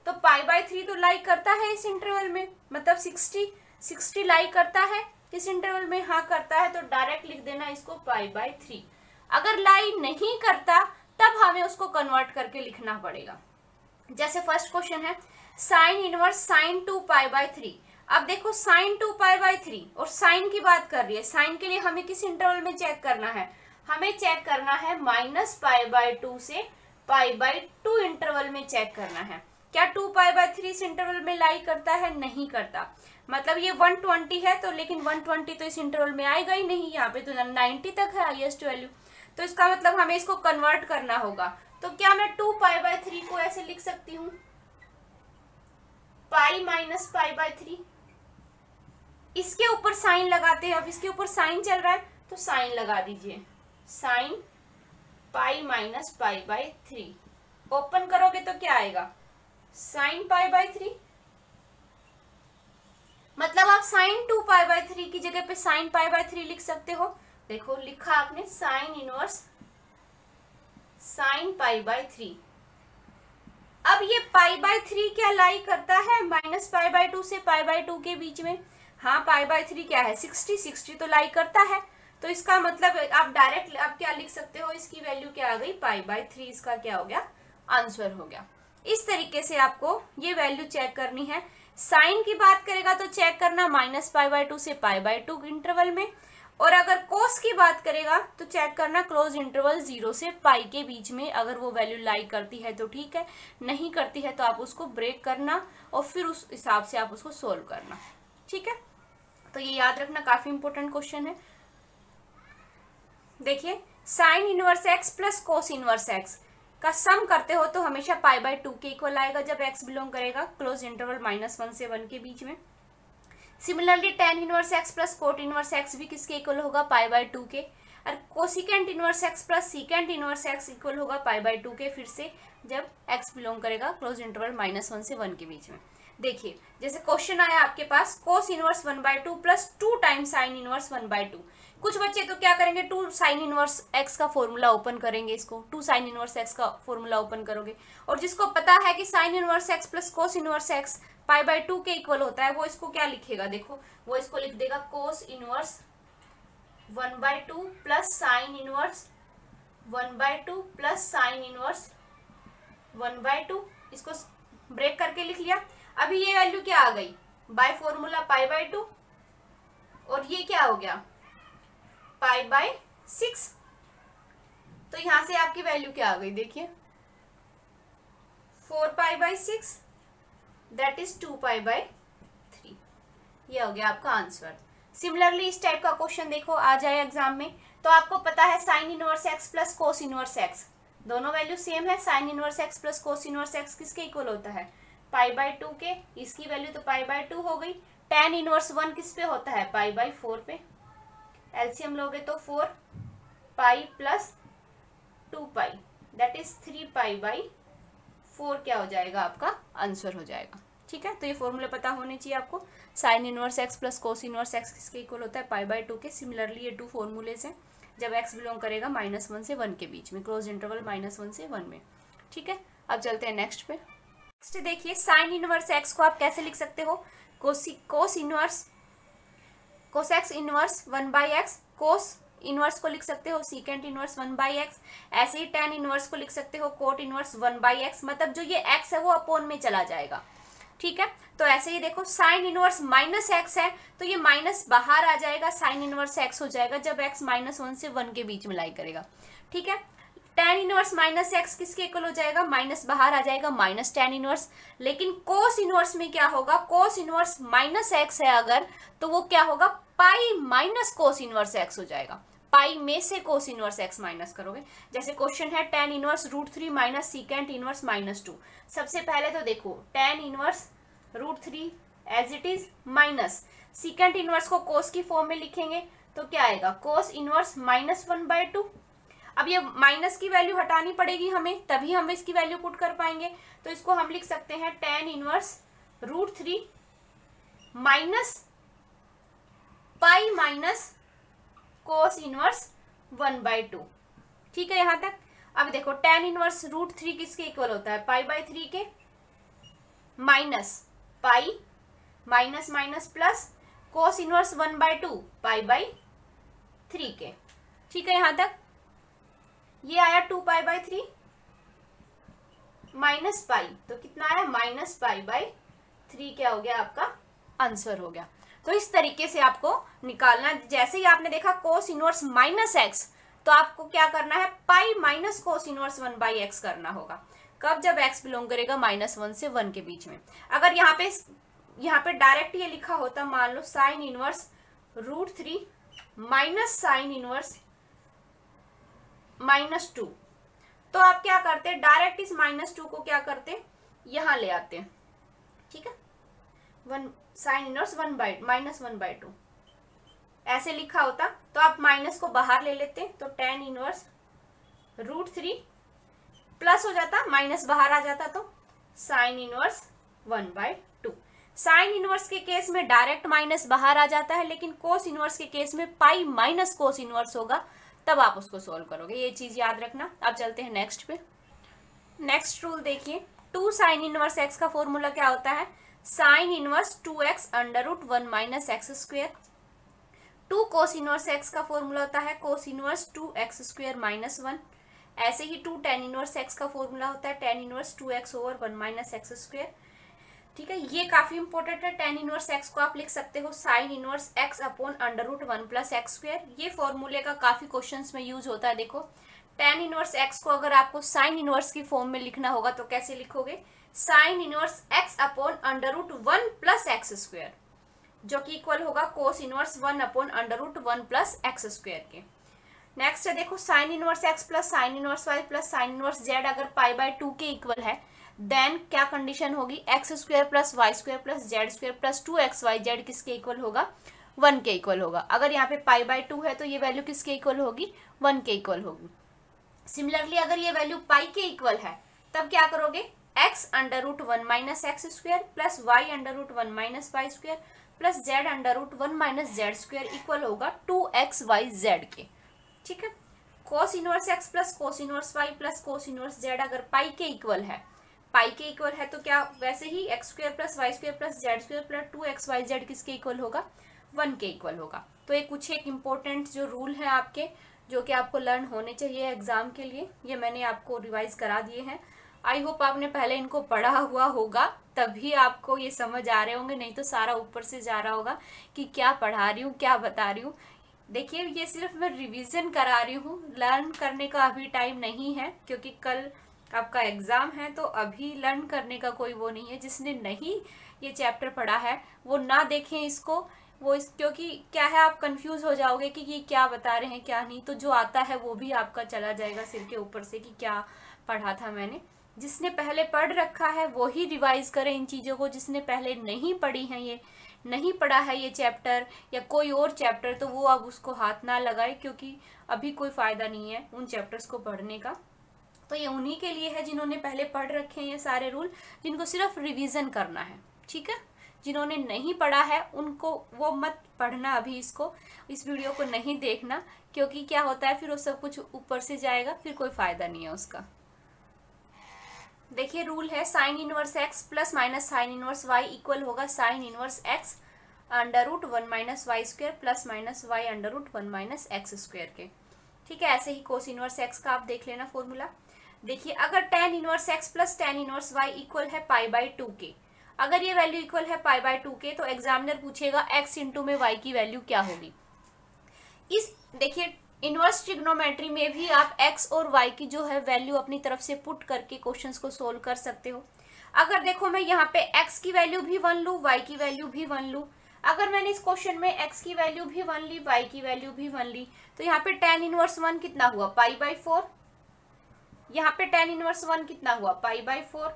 तो पाई बाय 3 तो लाई करता है इस इंटरवल में, मतलब 60 लाई करता है इस इंटरवल में, हाँ करता है, तो डायरेक्ट लिख देना इसको पाई बाय 3। अगर लाई नहीं करता तब हमें उसको कन्वर्ट करके लिखना पड़ेगा। जैसे फर्स्ट क्वेश्चन है sine inverse sine 2 pi by 3। अब देखो साइन 2 पाई बाय 3 और साइन की बात कर रही है, साइन के लिए हमें किस इंटरवल में चेक करना है, हमें चेक करना है माइनस पाई बाय 2 से पाई बाय 2 इंटरवल में चेक करना है। क्या 2 पाई बाय 3 इस इंटरवल में लाई करता है, नहीं करता, मतलब ये 120 है तो, लेकिन 120 तो इस इंटरवल में आएगा ही नहीं, यहाँ पे तो 90 तक है हाईएस्ट वैल्यू, तो इसका मतलब हमें इसको कन्वर्ट करना होगा। तो क्या मैं 2 पाई बाय 3 को ऐसे लिख सकती हूँ, पाई माइनस पाई बाय 3, इसके ऊपर साइन लगाते हैं, अब इसके ऊपर साइन चल रहा है तो साइन लगा दीजिए, sine pi minus pi by 3, open करोगे तो क्या आएगा, साइन पाई बाय 3, मतलब आप साइन 2 पाई बाय 3 की जगह पे साइन पाई बाय 3 लिख सकते हो। देखो लिखा आपने sine inverse sine pi by 3। अब ये पाई बाय 3 क्या लाई करता है, माइनस पाई बाय 2 से पाई बाय 2 के बीच में, हाँ पाई बाय 3 क्या है 60 तो लाई करता है, तो इसका मतलब आप डायरेक्ट आप क्या लिख सकते हो, इसकी वैल्यू क्या आ गई पाई बाय 3, इसका क्या हो गया आंसर हो गया। इस तरीके से आपको ये वैल्यू चेक करनी है। साइन की बात करेगा तो चेक करना माइनस पाई बाय 2 से पाई बाय 2 इंटरवल में, और अगर कोस की बात करेगा तो चेक करना क्लोज इंटरवल 0 से पाई के बीच में, अगर वो वैल्यू लाई करती है तो ठीक है, नहीं करती है तो आप उसको ब्रेक करना और फिर उस हिसाब से आप उसको सोल्व करना, ठीक है। तो ये याद रखना, काफी इंपॉर्टेंट क्वेश्चन है। देखिए sign inverse x plus cos inverse x का सम करते हो तो हमेशा पाई बाय 2 के इक्वल आएगा जब एक्स बिलोंग करेगा क्लोज इंटरवल -1 से 1 के बीच में। Similarly ten inverse x plus cot inverse x भी किसके इक्वल होगा पाई बाय 2 के, और cosecant inverse x plus secant inverse x equal होगा पाई बाय 2 के, फिर से जब एक्स बिलोंग करेगा क्लोज इंटरवल -1 से 1 के बीच में। देखिए जैसे क्वेश्चन आया आपके पास cos inverse 1/2 plus 2 times sine inverse 1/2। कुछ बच्चे तो क्या करेंगे 2 साइन इनवर्स एक्स का फॉर्मूला ओपन करेंगे, इसको 2 साइन इनवर्स एक्स का फॉर्मूला ओपन करोगे, और जिसको पता है कि sine inverse x plus cos inverse X pi by 2 के इक्वल होता है, वो इसको क्या लिखेगा, देखो वो इसको लिख देगा कोस inverse 1/2 plus sign inverse 1/2 plus sign inverse 1/2, इसको ब्रेक करके लिख लिया। अभी ये वैल्यू क्या आ गई बाय फॉर्मूला पाई बाय 2, और ये क्या हो गया पाई बाय 6, तो यहां से आपकी वैल्यू क्या आ गई, देखिए 4π/6 दैट इज 2π/3। ये हो गया आपका आंसर। सिमिलरली इस टाइप का क्वेश्चन देखो आ जाए एग्जाम में, तो आपको पता है sine inverse x plus cos inverse x, दोनों वैल्यू सेम है। Sine inverse x plus cos inverse x किसके इक्वल होता है, π/2 के। इसकी वैल्यू तो π/2 हो गई। tan इनवर्स 1 किस पे होता है, π/4 पे। एलसीएम लोगे तो 4π प्लस 2π दैट इज 3π/4 क्या हो जाएगा, आपका आंसर हो जाएगा। ठीक है, तो ये फॉर्मूला पता होने चाहिए आपको। Sign inverse x plus cos inverse x किसके इक्वल होता है, π/2 के। सिमिलरली ये 2 फॉर्मूलेज हैं जब x बिलोंग करेगा -1 से 1 के बीच में, क्लोज इंटरवल -1 से 1 में। ठीक है, अब चलते हैं नेक्स्ट पे। नेक्स्ट देखिए, साइन इनवर्स एक्स को आप कैसे लिख सकते हो, cos x inverse 1/x, cos inverse को लिख सकते हो सीकेंट इनवर्स 1/x। ऐसे ही tan इनवर्स को लिख सकते हो कोट इनवर्स 1/x, मतलब जो ये x है वो अपोन में चला जाएगा। ठीक है, तो ऐसे ही देखो साइन इनवर्स -x है तो ये माइनस बाहर आ जाएगा, साइन इनवर्स x हो जाएगा जब x -1 से 1 के बीच में लाई करेगा। ठीक है, tan इनवर्स -x किसके इक्वल हो जाएगा, माइनस बाहर आ जाएगा, माइनस tan इनवर्स। लेकिन कोस इनवर्स में क्या होगा, कोस इनवर्स -x है अगर, तो वो क्या होगा, पाई माइनस कोस इनवर्स x हो जाएगा। पाई में से कोस इनवर्स x माइनस करोगे। जैसे क्वेश्चन है tan inverse √3 minus secant inverse -2। सबसे पहले तो देखो tan inverse √3 as it is minus secant inverse को कोस की फॉर्म में लिखेंगे तो क्या आएगा, कोस इनवर्स -1/2। अब ये माइनस की वैल्यू हटानी पड़ेगी हमें, तभी हम इसकी वैल्यू पुट कर पाएंगे। तो इसको हम लिख सकते हैं tan inverse √3 minus pi minus cos inverse 1/2। ठीक है यहां तक। अब देखो tan इनवर्स √3 किसके इक्वल होता है, π/3 के, minus pi minus minus plus cos inverse 1/2 π/3 के। ठीक है यहां तक। ये आया 2π/3 माइनस पाई, तो कितना आया, -π/3 क्या हो गया, आपका आंसर हो गया। तो इस तरीके से आपको निकालना। जैसे ही आपने देखा कोस इनवर्स -x, तो आपको क्या करना है, पाई माइनस कोस इनवर्स 1/x करना होगा। कब, जब x बिलोंग करेगा -1 से 1 के बीच में। अगर यहाँ पे डायरेक्ट ये लिखा होता, मान लो sine inverse √3 minus sine inverse -2, तो आप क्या करते, डायरेक्ट इस -2 को क्या करते, यहां ले आते हैं। ठीक है, साइन इनवर्स -1/2 ऐसे लिखा होता, तो आप माइनस को बाहर ले लेते, तो tan इनवर्स √3 प्लस हो जाता, माइनस बाहर आ जाता, तो साइन इनवर्स 1/2। साइन इनवर्स के केस में डायरेक्ट माइनस बाहर आ जाता है, लेकिन कोस इनवर्स के केस में पाई माइनस कोस इनवर्स होगा, तब आप उसको सोल्व करोगे। ये चीज याद रखना। अब चलते हैं नेक्स्ट पे। नेक्स्ट रूल देखिए, 2 साइन इनवर्स x का फॉर्मूला क्या होता है, sine inverse 2x √1 minus x²। 2 cos inverse x का फॉर्मूला होता है कोस इनवर्स 2x² -1। ऐसे ही 2 tan इनवर्स x का फॉर्मूला होता है tan inverse 2x/1 minus x²। ठीक है, ये काफी इंपॉर्टेंट है। tan इनवर्स x को आप लिख सकते हो sine inverse x/√1 plus x²। ये फॉर्मूले का काफी क्वेश्चंस में यूज होता है। देखो tan इनवर्स x को अगर आपको साइन इनवर्स की फॉर्म में लिखना होगा तो कैसे लिखोगे, sine inverse x/√1 plus x², जो कि इक्वल होगा कोस इनवर्स 1/√1 प्लस x² के। नेक्स्ट है देखो sine inverse x plus sine inverse y plus sine inverse z अगर π/2 के इक्वल है, देन क्या कंडीशन होगी, x² plus y² plus z² plus 2xyz किसके इक्वल होगा, 1 के इक्वल होगा। अगर यहाँ पे π/2 है तो ये वैल्यू किसके इक्वल होगी, 1 के इक्वल होगी। सिमिलरली अगर ये वैल्यू पाई के इक्वल है तब क्या करोगे, x/√1 minus x² plus y/√1 minus y² plus z/√1 minus z² equal होगा 2xyz के। ठीक है, cos inverse x plus cos inverse y plus cos inverse z अगर पाई के इक्वल है, पाई के इक्वल है तो क्या वैसे ही x² plus y² plus z² plus 2xyz किसके इक्वल होगा, 1 के इक्वल होगा। तो ये कुछ एक इम्पोर्टेंट जो रूल है आपके, जो कि आपको लर्न होने चाहिए एग्जाम के लिए, ये मैंने आपको रिवाइज करा दिए हैं। आई होप आपने पहले इनको पढ़ा हुआ होगा, तभी आपको ये समझ आ रहे होंगे, नहीं तो सारा ऊपर से जा रहा होगा कि क्या पढ़ा रही हूँ, क्या बता रही हूँ। देखिए ये सिर्फ मैं रिवीजन करा रही हूँ, लर्न करने का अभी टाइम नहीं है, क्योंकि कल आपका एग्जाम है, तो अभी लर्न करने का कोई वो नहीं है। जिसने नहीं ये चैप्टर पढ़ा है वो ना देखें इसको, क्योंकि क्या है, आप कंफ्यूज हो जाओगे कि ये क्या बता रहे हैं क्या नहीं। तो जो आता है वो भी आपका चला जाएगा सिर के ऊपर से कि क्या पढ़ा था मैंने। जिसने पहले पढ़ रखा है वो ही रिवाइज करें इन चीज़ों को। जिसने पहले नहीं पढ़ी है, ये नहीं पढ़ा है ये चैप्टर या कोई और चैप्टर, तो वो अब उसको हाथ ना लगाए, क्योंकि अभी कोई फायदा नहीं है उन चैप्टर्स को पढ़ने का। तो ये उन्हीं के लिए है जिन्होंने पहले पढ़ रखे हैं ये सारे रूल, जिनको सिर्फ रिवीजन करना है, ठीक है। जिन्होंने नहीं पढ़ा है उनको वो मत पढ़ना अभी, इस वीडियो को नहीं देखना, क्योंकि क्या होता है फिर वो सब कुछ ऊपर से जाएगा, फिर कोई फायदा नहीं है उसका। देखिए रूल है sine inverse x plus minus sine inverse Y equal होगा sine inverse X under root 1 minus Y square plus minus Y under root 1 minus X square के, ठीक है। ऐसे ही कोस इनवर्स एक्स का आप देख लेना फॉर्मूला। देखिए अगर tan inverse x plus tan inverse Y equal है पाई बाई 2 के, अगर ये वैल्यू इक्वल है पाई बाई 2 के, तो एग्जामिनर पूछेगा एक्स इंटू में वाई की वैल्यू क्या होगी। देखिए इनवर्स ट्रिग्नोमेट्री में भी आप x और y की जो है वैल्यू अपनी तरफ से पुट करके क्वेश्चंस को सोल्व कर सकते हो। अगर देखो मैं यहाँ पे x की वैल्यू भी 1 लूँ, y की वैल्यू भी 1 लूँ, अगर मैंने इस क्वेश्चन में x की वैल्यू भी 1 ली, y की वैल्यू भी 1 ली, तो यहाँ पे tan इनवर्स 1 कितना हुआ, पाई बाई 4। यहाँ पे tan इनवर्स 1 कितना हुआ, पाई बाई 4।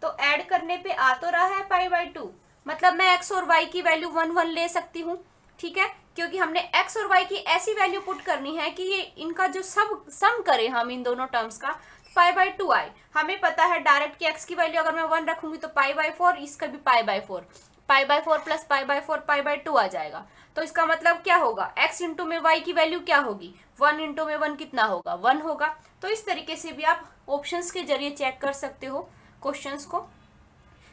तो ऐड करने पे आ तो रहा है पाई बाई 2, मतलब मैं x और y की वैल्यू 1 1 ले सकती हूँ, ठीक है। क्योंकि हमने x और y की ऐसी वैल्यू पुट करनी है कि ये इनका जो सम करें हम इन दोनों टर्म्स का, पाई बाई 2 आए। हमें पता है डायरेक्ट कि x की वैल्यू अगर मैं 1 रखूंगी तो पाई बाई 4, इसका भी pi by 4, pi by 4 plus pi by 4 pi by 2 आ जाएगा। तो इसका मतलब क्या होगा, x इंटू में y की वैल्यू क्या होगी, 1 इंटू में 1 कितना होगा, 1 होगा। तो इस तरीके से भी आप ऑप्शंस के जरिए चेक कर सकते हो क्वेश्चंस को।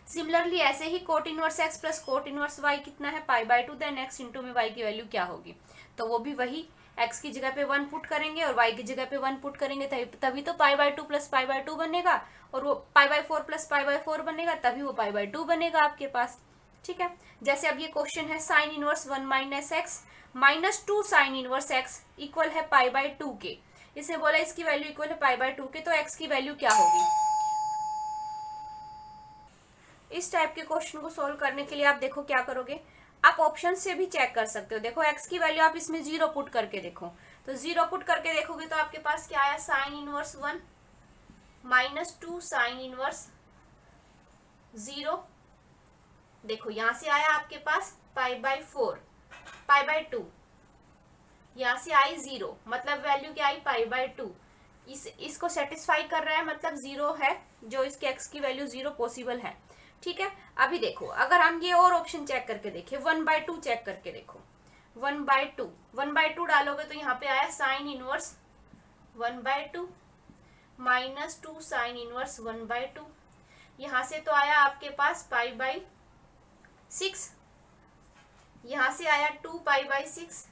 सिमिलरली ऐसे ही cot inverse x plus cot inverse Y कितना है, pi by 2, then X into में वाई की वैल्यू क्या होगी। तो वो भी वही एक्स की जगह पे 1 पुट करेंगे और वाई की जगह पे 1 पुट करेंगे, तभी तो पाई बाई 2 प्लस पाई बाई 2 बनेगा, और वो pi by 4 plus pi by 4 बनेगा, तभी वो पाई बाई 2 बनेगा आपके पास, ठीक है। जैसे अब ये क्वेश्चन है sine inverse 1 minus x minus 2 sine inverse x equal है पाई बाई 2 के। इसे बोला इसकी वैल्यू इक्वल है पाई बाई 2 के, तो एक्स की वैल्यू क्या होगी। इस टाइप के क्वेश्चन को सोल्व करने के लिए आप देखो क्या करोगे, आप ऑप्शन से भी चेक कर सकते हो। देखो x की वैल्यू आप इसमें 0 पुट करके देखो, तो 0 पुट करके देखोगे तो आपके पास क्या आया, sine inverse 1 minus 2 sine inverse 0। देखो यहां से आया आपके पास पाई बाई 4 पाई बाई 2, यहां से आई 0, मतलब वैल्यू क्या आई, पाई बाई 2। इसको सेटिस्फाई कर रहा है, मतलब 0 है, जो इसके x की वैल्यू 0 पॉसिबल है, ठीक है। अभी देखो अगर हम ये और ऑप्शन चेक करके देखें, 1/2 चेक करके देखो, 1/2 डालोगे तो यहाँ पे आया sign inverse 1/2 minus 2 sine inverse 1/2। यहाँ से तो आया आपके पास पाई बाई 6, यहाँ से आया 2 पाई बाई 6।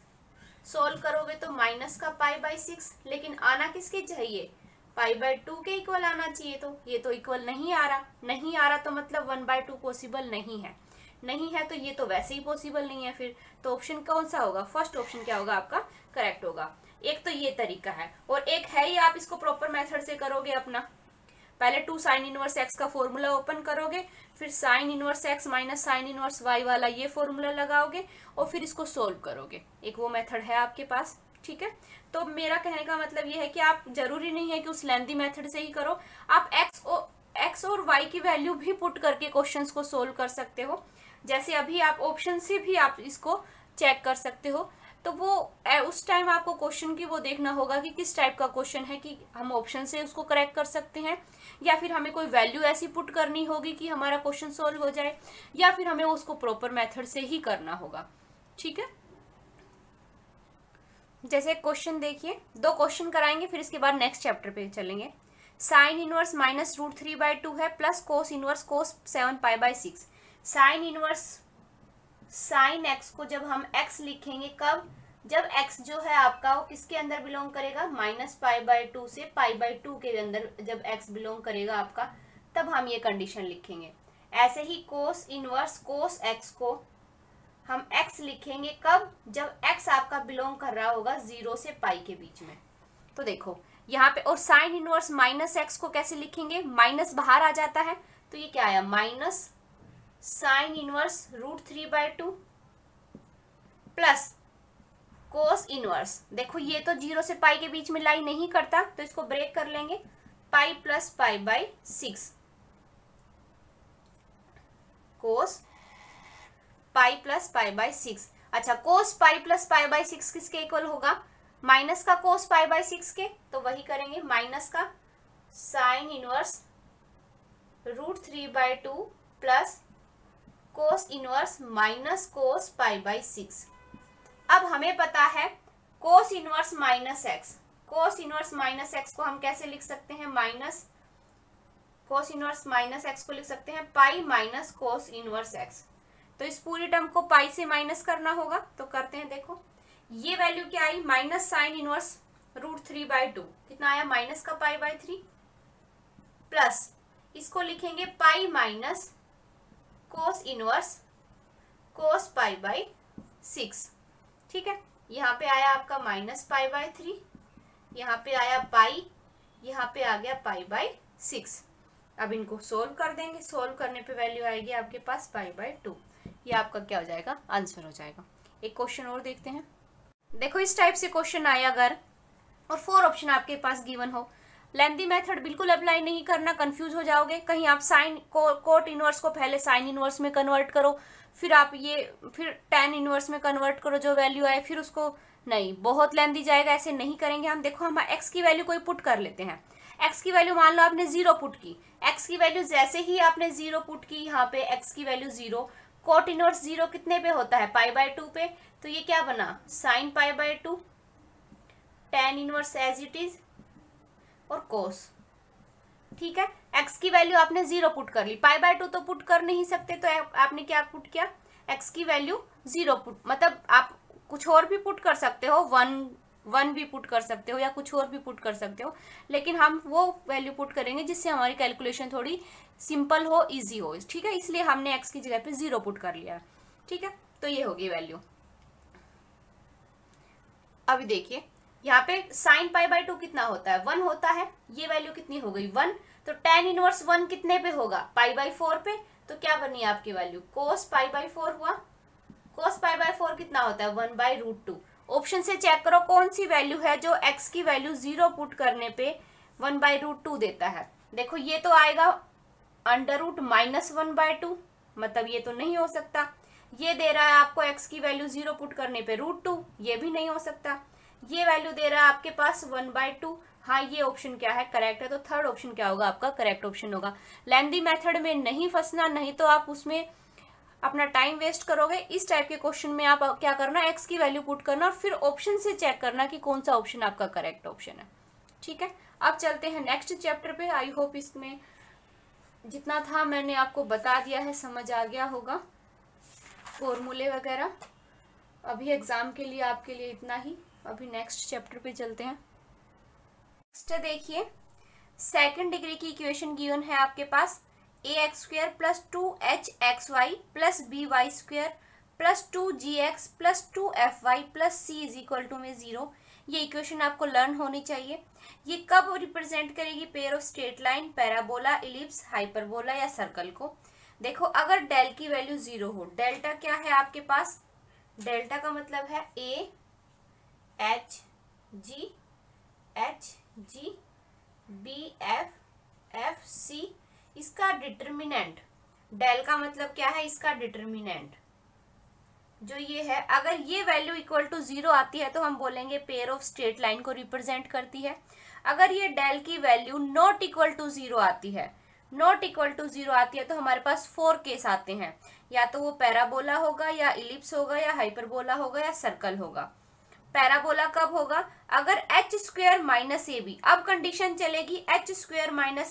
सोल्व करोगे तो माइनस का पाई बाई 6, लेकिन आना किसके चाहिए, पाई बाई 2 के इक्वल आना चाहिए। तो ये तो इक्वल नहीं आ रहा, तो मतलब 1/2 पॉसिबल नहीं है, तो ये तो वैसे ही पॉसिबल नहीं है फिर। तो ऑप्शन कौन सा होगा, फर्स्ट ऑप्शन क्या होगा आपका, करेक्ट होगा। एक तो ये तरीका है, और एक है ही आप इसको प्रॉपर मेथड से करोगे अपना। पहले 2 साइन इनवर्स एक्स का फॉर्मूला ओपन करोगे, फिर sine inverse x minus sine inverse y वाला ये फॉर्मूला लगाओगे, और फिर इसको सोल्व करोगे। एक वो मेथड है आपके पास, ठीक है। तो मेरा कहने का मतलब ये है कि आप जरूरी नहीं है कि उस लेंथी मेथड से ही करो, आप एक्स और वाई की वैल्यू भी पुट करके क्वेश्चंस को सोल्व कर सकते हो। जैसे अभी आप ऑप्शन से भी आप इसको चेक कर सकते हो। तो वो उस टाइम आपको क्वेश्चन की वो देखना होगा कि किस टाइप का क्वेश्चन है, कि हम ऑप्शन से उसको करेक्ट कर सकते हैं, या फिर हमें कोई वैल्यू ऐसी पुट करनी होगी कि हमारा क्वेश्चन सोल्व हो जाए, या फिर हमें उसको प्रॉपर मेथड से ही करना होगा, ठीक है। जैसे क्वेश्चन देखिए, 2 क्वेश्चन कराएंगे, फिर इसके बाद नेक्स्ट चैप्टर पे चलेंगे। साइन इनवर्स माइनस √3/2 है plus cos inverse cos 7 pi by 6। Sine inverse sine x को जब हम एक्स लिखेंगे, कब, जब एक्स जो है आपका वो किसके अंदर बिलोंग करेगा, माइनस पाई बाई 2 से पाई बाई 2 के अंदर जब एक्स बिलोंग करेगा आपका, तब हम ये कंडीशन लिखेंगे। ऐसे ही कोस इनवर्स कोस एक्स को हम x लिखेंगे कब, जब x आपका बिलोंग कर रहा होगा 0 से पाई के बीच में। तो देखो यहाँ पे, और साइन इनवर्स माइनस एक्स को कैसे लिखेंगे, माइनस बाहर आ जाता है तो ये क्या आया, माइनस साइन इनवर्स √3/2 प्लस कोस इनवर्स। देखो ये तो 0 से पाई के बीच में लाई नहीं करता तो इसको ब्रेक कर लेंगे, पाई प्लस पाई/6 कोस पाई प्लस पाई/6। अच्छा, कोस पाई प्लस पाई/6 किसके इक्वल होगा, माइनस का कोस पाई/6 के, तो वही करेंगे, माइनस का साइन इनवर्स √3/2 प्लस कोस इनवर्स माइनस कोस पाई/6। अब हमें पता है cos inverse minus X, cos inverse minus X को हम कैसे लिख सकते हैं, minus cos inverse minus X को लिख सकते हैं pi minus cos inverse X. तो इस पूरी टर्म को पाई से माइनस करना होगा, तो करते हैं। देखो ये वैल्यू क्या आई, माइनस साइन इनवर्स √3/2 कितना आया, माइनस का पाई/3 प्लस इसको लिखेंगे पाई माइनस कोस इनवर्स कोस पाई/6। ठीक है, यहाँ पे आया आपका माइनस पाई/3, यहाँ पे आया पाई, यहाँ पे आ गया पाई/6। अब इनको सोल्व कर देंगे, सोल्व करने पे वैल्यू आएगी आपके पास पाई/2। ये आपका क्या हो जाएगा, आंसर हो जाएगा। एक क्वेश्चन और देखते हैं। देखो इस टाइप से क्वेश्चन आए अगर, और 4 ऑप्शन आपके पास गिवन हो, लेंथी मेथड बिल्कुल अप्लाई नहीं करना, कंफ्यूज हो जाओगे। कहीं आप साइन कोट इनवर्स को पहले साइन इनवर्स में कन्वर्ट करो, फिर आप ये फिर tan इनवर्स में कन्वर्ट करो जो वैल्यू आए, फिर उसको, नहीं बहुत लेंथी जाएगा, ऐसे नहीं करेंगे हम। देखो हम x की वैल्यू कोई पुट कर लेते हैं, x की वैल्यू मान लो आपने 0 पुट की, x की वैल्यू जैसे ही आपने 0 पुट की, यहाँ पे x की वैल्यू 0, कोट इनवर्स 0 कितने पे होता है, पाई/2 पे, तो ये क्या बना, साइन पाई/2, tan inverse as it is और कोस। ठीक है, x की वैल्यू आपने 0 पुट कर ली, पाई/2 तो पुट कर नहीं सकते, तो आपने क्या पुट किया, x की वैल्यू 0 पुट, मतलब आप कुछ और भी पुट कर सकते हो, 1 भी पुट कर सकते हो या कुछ और भी पुट कर सकते हो, लेकिन हम वो वैल्यू पुट करेंगे जिससे हमारी कैलकुलेशन थोड़ी सिंपल हो, इजी हो। ठीक है, इसलिए हमने x की जगह पे 0 पुट कर लिया। ठीक है, तो ये होगी वैल्यू। अभी देखिए यहाँ पे साइन पाई/2 कितना होता है, 1 होता है, ये वैल्यू कितनी हो गई 1, तो tan इनवर्स 1 कितने पे होगा, पाई/4 पे, तो क्या बनी आपकी वैल्यू, कोस पाई/4 हुआ। कोस पाई/4 कितना होता है, 1/√2। ऑप्शन से चेक करो कौन सी वैल्यू है जो x की वैल्यू 0 पुट करने पे 1/√2 देता है। देखो ये तो आएगा √-1/2, मतलब ये तो नहीं हो सकता। ये दे रहा है आपको x की वैल्यू 0 पुट करने पे √2, ये भी नहीं हो सकता। ये वैल्यू दे रहा है आपके पास 1/2, हाँ ये ऑप्शन क्या है, करेक्ट है। तो थर्ड ऑप्शन क्या होगा आपका, करेक्ट ऑप्शन होगा। लेंथी मेथड में नहीं फंसना, नहीं तो आप उसमें अपना टाइम वेस्ट करोगे। इस टाइप के क्वेश्चन में आप क्या करना, x की वैल्यू पुट करना और फिर ऑप्शन से चेक करना कि कौन सा ऑप्शन आपका करेक्ट ऑप्शन है। ठीक है, अब चलते हैं नेक्स्ट चैप्टर पे। आई होप इसमें जितना था मैंने आपको बता दिया है, समझ आ गया होगा, फॉर्मूले वगैरह। अभी एग्जाम के लिए आपके लिए इतना ही। अभी नेक्स्ट चैप्टर पे चलते हैं। नेक्स्ट देखिए, सेकंड डिग्री की इक्वेशन गिवन है आपके पास, ax² + 2hxy + by² + 2gx + 2fy + c = 0। ये इक्वेशन आपको लर्न होनी चाहिए। ये कब रिप्रेजेंट करेगी, pair of straight line, parabola, ellipse, hyperbola या सर्कल को। देखो अगर डेल की वैल्यू 0 हो, डेल्टा क्या है आपके पास, डेल्टा का मतलब है a h g b f c, इसका डिटर्मिनेंट, डेल का मतलब क्या है, इसका डिटर्मिनेंट जो ये है, अगर ये वैल्यू इक्वल टू 0 आती है तो हम बोलेंगे पेयर ऑफ स्ट्रेट लाइन को रिप्रेजेंट करती है। अगर ये डेल की वैल्यू नॉट इक्वल टू 0 आती है, नॉट इक्वल टू 0 आती है तो हमारे पास 4 केस आते हैं, या तो वो पैराबोला होगा या इलिप्स होगा या हाइपरबोला होगा या सर्कल होगा। पैराबोला कब होगा, अगर h² - ab, अब कंडीशन चलेगी h² -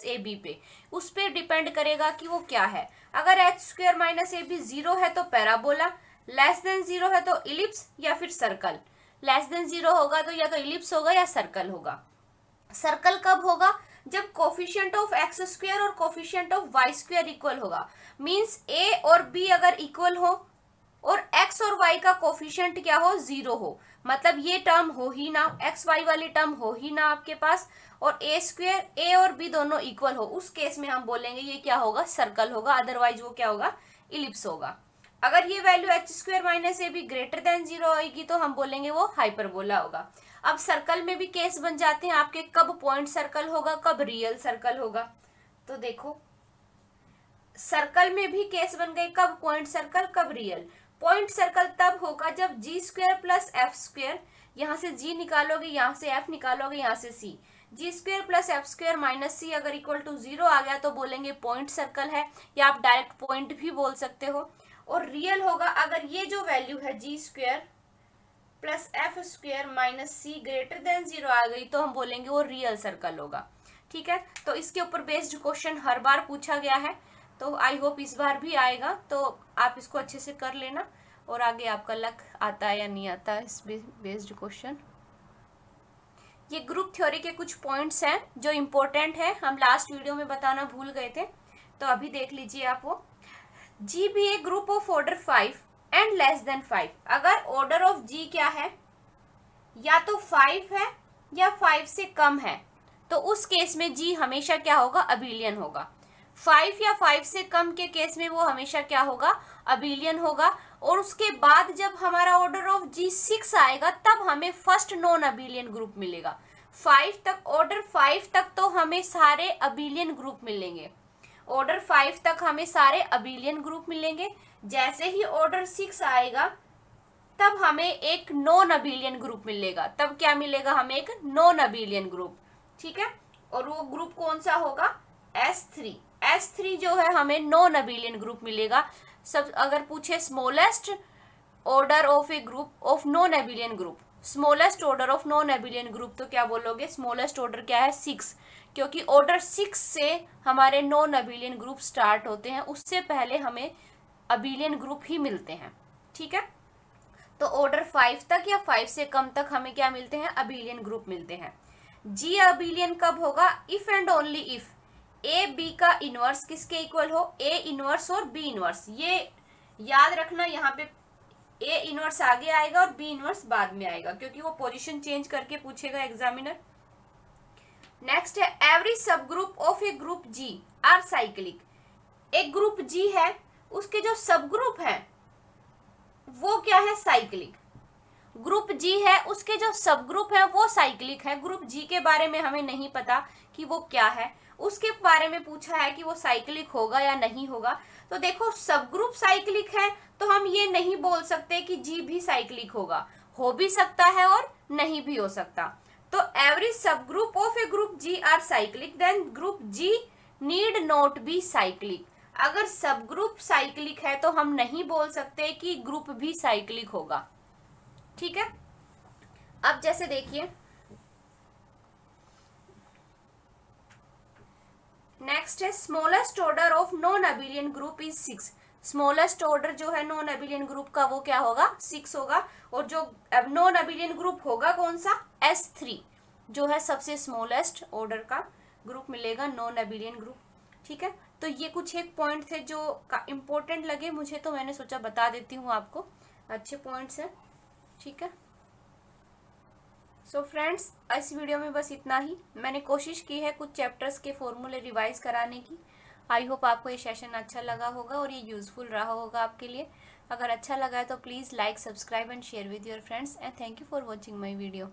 ab पे, उस पे डिपेंड करेगा कि वो क्या है। अगर h² - ab 0 है तो पैराबोला, लेस देन 0 है तो इलिप्स या फिर सर्कल। लेस देन 0 होगा तो या तो इलिप्स होगा या सर्कल होगा। सर्कल कब होगा, जब कोफिशिएंट ऑफ x² और कोफिशिएंट ऑफ y² इक्वल होगा। मींस a और b अगर इक्वल हो और x और y का कोफिशिएंट क्या हो, 0 हो, मतलब ये टर्म हो ही ना, एक्स वाई वाली टर्म हो ही ना आपके पास, और ए स्क्वेयर ए और बी दोनों इक्वल हो, उस केस में हम बोलेंगे ये क्या होगा, सर्कल होगा, अदरवाइज वो क्या होगा, इलिप्स होगा। अगर ये value H square minus A be greater than 0 आएगी तो हम बोलेंगे वो हाइपरबोला होगा। अब सर्कल में भी केस बन जाते हैं आपके, कब पॉइंट सर्कल होगा, कब रियल सर्कल होगा। तो देखो सर्कल में भी केस बन गए, कब पॉइंट सर्कल, कब रियल। पॉइंट सर्कल तब होगा जब जी स्क्वेयर प्लस एफ स्क्वेयर, यहाँ से जी निकालोगे, यहाँ से एफ निकालोगे, यहाँ से C, G square plus F square minus C अगर इक्वल टू 0 आ गया तो बोलेंगे पॉइंट सर्कल है, या आप डायरेक्ट पॉइंट भी बोल सकते हो। और रियल होगा अगर ये जो वैल्यू है G square plus F square minus C greater than 0 आ गई तो हम बोलेंगे वो रियल सर्कल होगा। ठीक है, तो इसके ऊपर बेस्ड क्वेश्चन हर बार पूछा गया है, तो आई होप इस बार भी आएगा, तो आप इसको अच्छे से कर लेना और आगे आपका लक आता है या नहीं आता है इस बेस्ड क्वेश्चन। ये ग्रुप थ्योरी के कुछ पॉइंट्स हैं जो इम्पोर्टेंट है, हम लास्ट वीडियो में बताना भूल गए थे, तो अभी देख लीजिए आप वो। G be a group of order 5 and less than 5, अगर ऑर्डर ऑफ जी क्या है, या तो 5 है या 5 से कम है, तो उस केस में जी हमेशा क्या होगा, अबिलियन होगा। 5 या 5 से कम के केस में वो हमेशा क्या होगा, अबिलियन होगा। और उसके बाद जब हमारा ऑर्डर ऑफ जी 6 आएगा तब हमें फर्स्ट नॉन अबिलियन ग्रुप मिलेगा। 5 तक, ऑर्डर 5 तक तो हमें सारे अबिलियन ग्रुप मिलेंगे, ऑर्डर 5 तक हमें सारे अबिलियन ग्रुप मिलेंगे। जैसे ही ऑर्डर 6 आएगा तब हमें एक नॉन अबिलियन ग्रुप मिलेगा, तब क्या मिलेगा, हमें एक नॉन अबिलियन ग्रुप। ठीक है, और वो ग्रुप कौन सा होगा, S3। S3 जो है हमें नॉन अबिलियन ग्रुप मिलेगा। सब अगर पूछे smallest order of a group of non abelian group, smallest order of non abelian group, तो क्या बोलोगे, स्मॉलेस्ट ऑर्डर क्या है, 6, क्योंकि ऑर्डर 6 से हमारे नॉन अबिलियन ग्रुप स्टार्ट होते हैं, उससे पहले हमें अबिलियन ग्रुप ही मिलते हैं। ठीक है, तो ऑर्डर 5 तक या 5 से कम तक हमें क्या मिलते हैं, अबिलियन ग्रुप मिलते हैं। जी अबिलियन कब होगा, if and only if a b का इनवर्स किसके इक्वल हो, ए इनवर्स और बी इनवर्स। ये याद रखना, यहाँ पे ए इनवर्स आगे आएगा और बी इनवर्स बाद में आएगा, क्योंकि वो पोजीशन चेंज करके पूछेगा एग्जामिनर। नेक्स्ट है every subgroup of a group G are cyclic. एक ग्रुप जी है, उसके जो सब ग्रुप है वो क्या है, साइक्लिक। ग्रुप जी है, उसके जो सब ग्रुप है वो साइक्लिक है। ग्रुप जी के बारे में हमें नहीं पता कि वो क्या है, उसके बारे में पूछा है कि वो साइक्लिक होगा या नहीं होगा। तो देखो सब ग्रुप साइक्लिक है तो हम ये नहीं बोल सकते कि जी भी साइक्लिक होगा, हो भी सकता है और नहीं भी हो सकता। तो every subgroup of a group G are cyclic, then group G need not be cyclic. अगर सब ग्रुप साइक्लिक है तो हम नहीं बोल सकते कि ग्रुप भी साइक्लिक होगा। ठीक है, अब जैसे देखिए नेक्स्ट है smallest order of non abelian group is 6। Smallest order जो है नॉन अबिलियन ग्रुप का वो क्या होगा, 6 होगा। और जो नॉन अबिलियन ग्रुप होगा कौन सा, S3 जो है सबसे स्मॉलेस्ट ऑर्डर का ग्रुप मिलेगा, नॉन अबिलियन ग्रुप। ठीक है, तो ये कुछ एक पॉइंट थे जो इम्पोर्टेंट लगे मुझे, तो मैंने सोचा बता देती हूँ आपको, अच्छे पॉइंट्स हैं। ठीक है, सो फ्रेंड्स इस वीडियो में बस इतना ही। मैंने कोशिश की है कुछ चैप्टर्स के फॉर्मूले रिवाइज कराने की। आई होप आपको ये सेशन अच्छा लगा होगा और ये यूजफुल रहा होगा आपके लिए। अगर अच्छा लगा है तो please like, subscribe and share with your friends, and thank you for watching my video.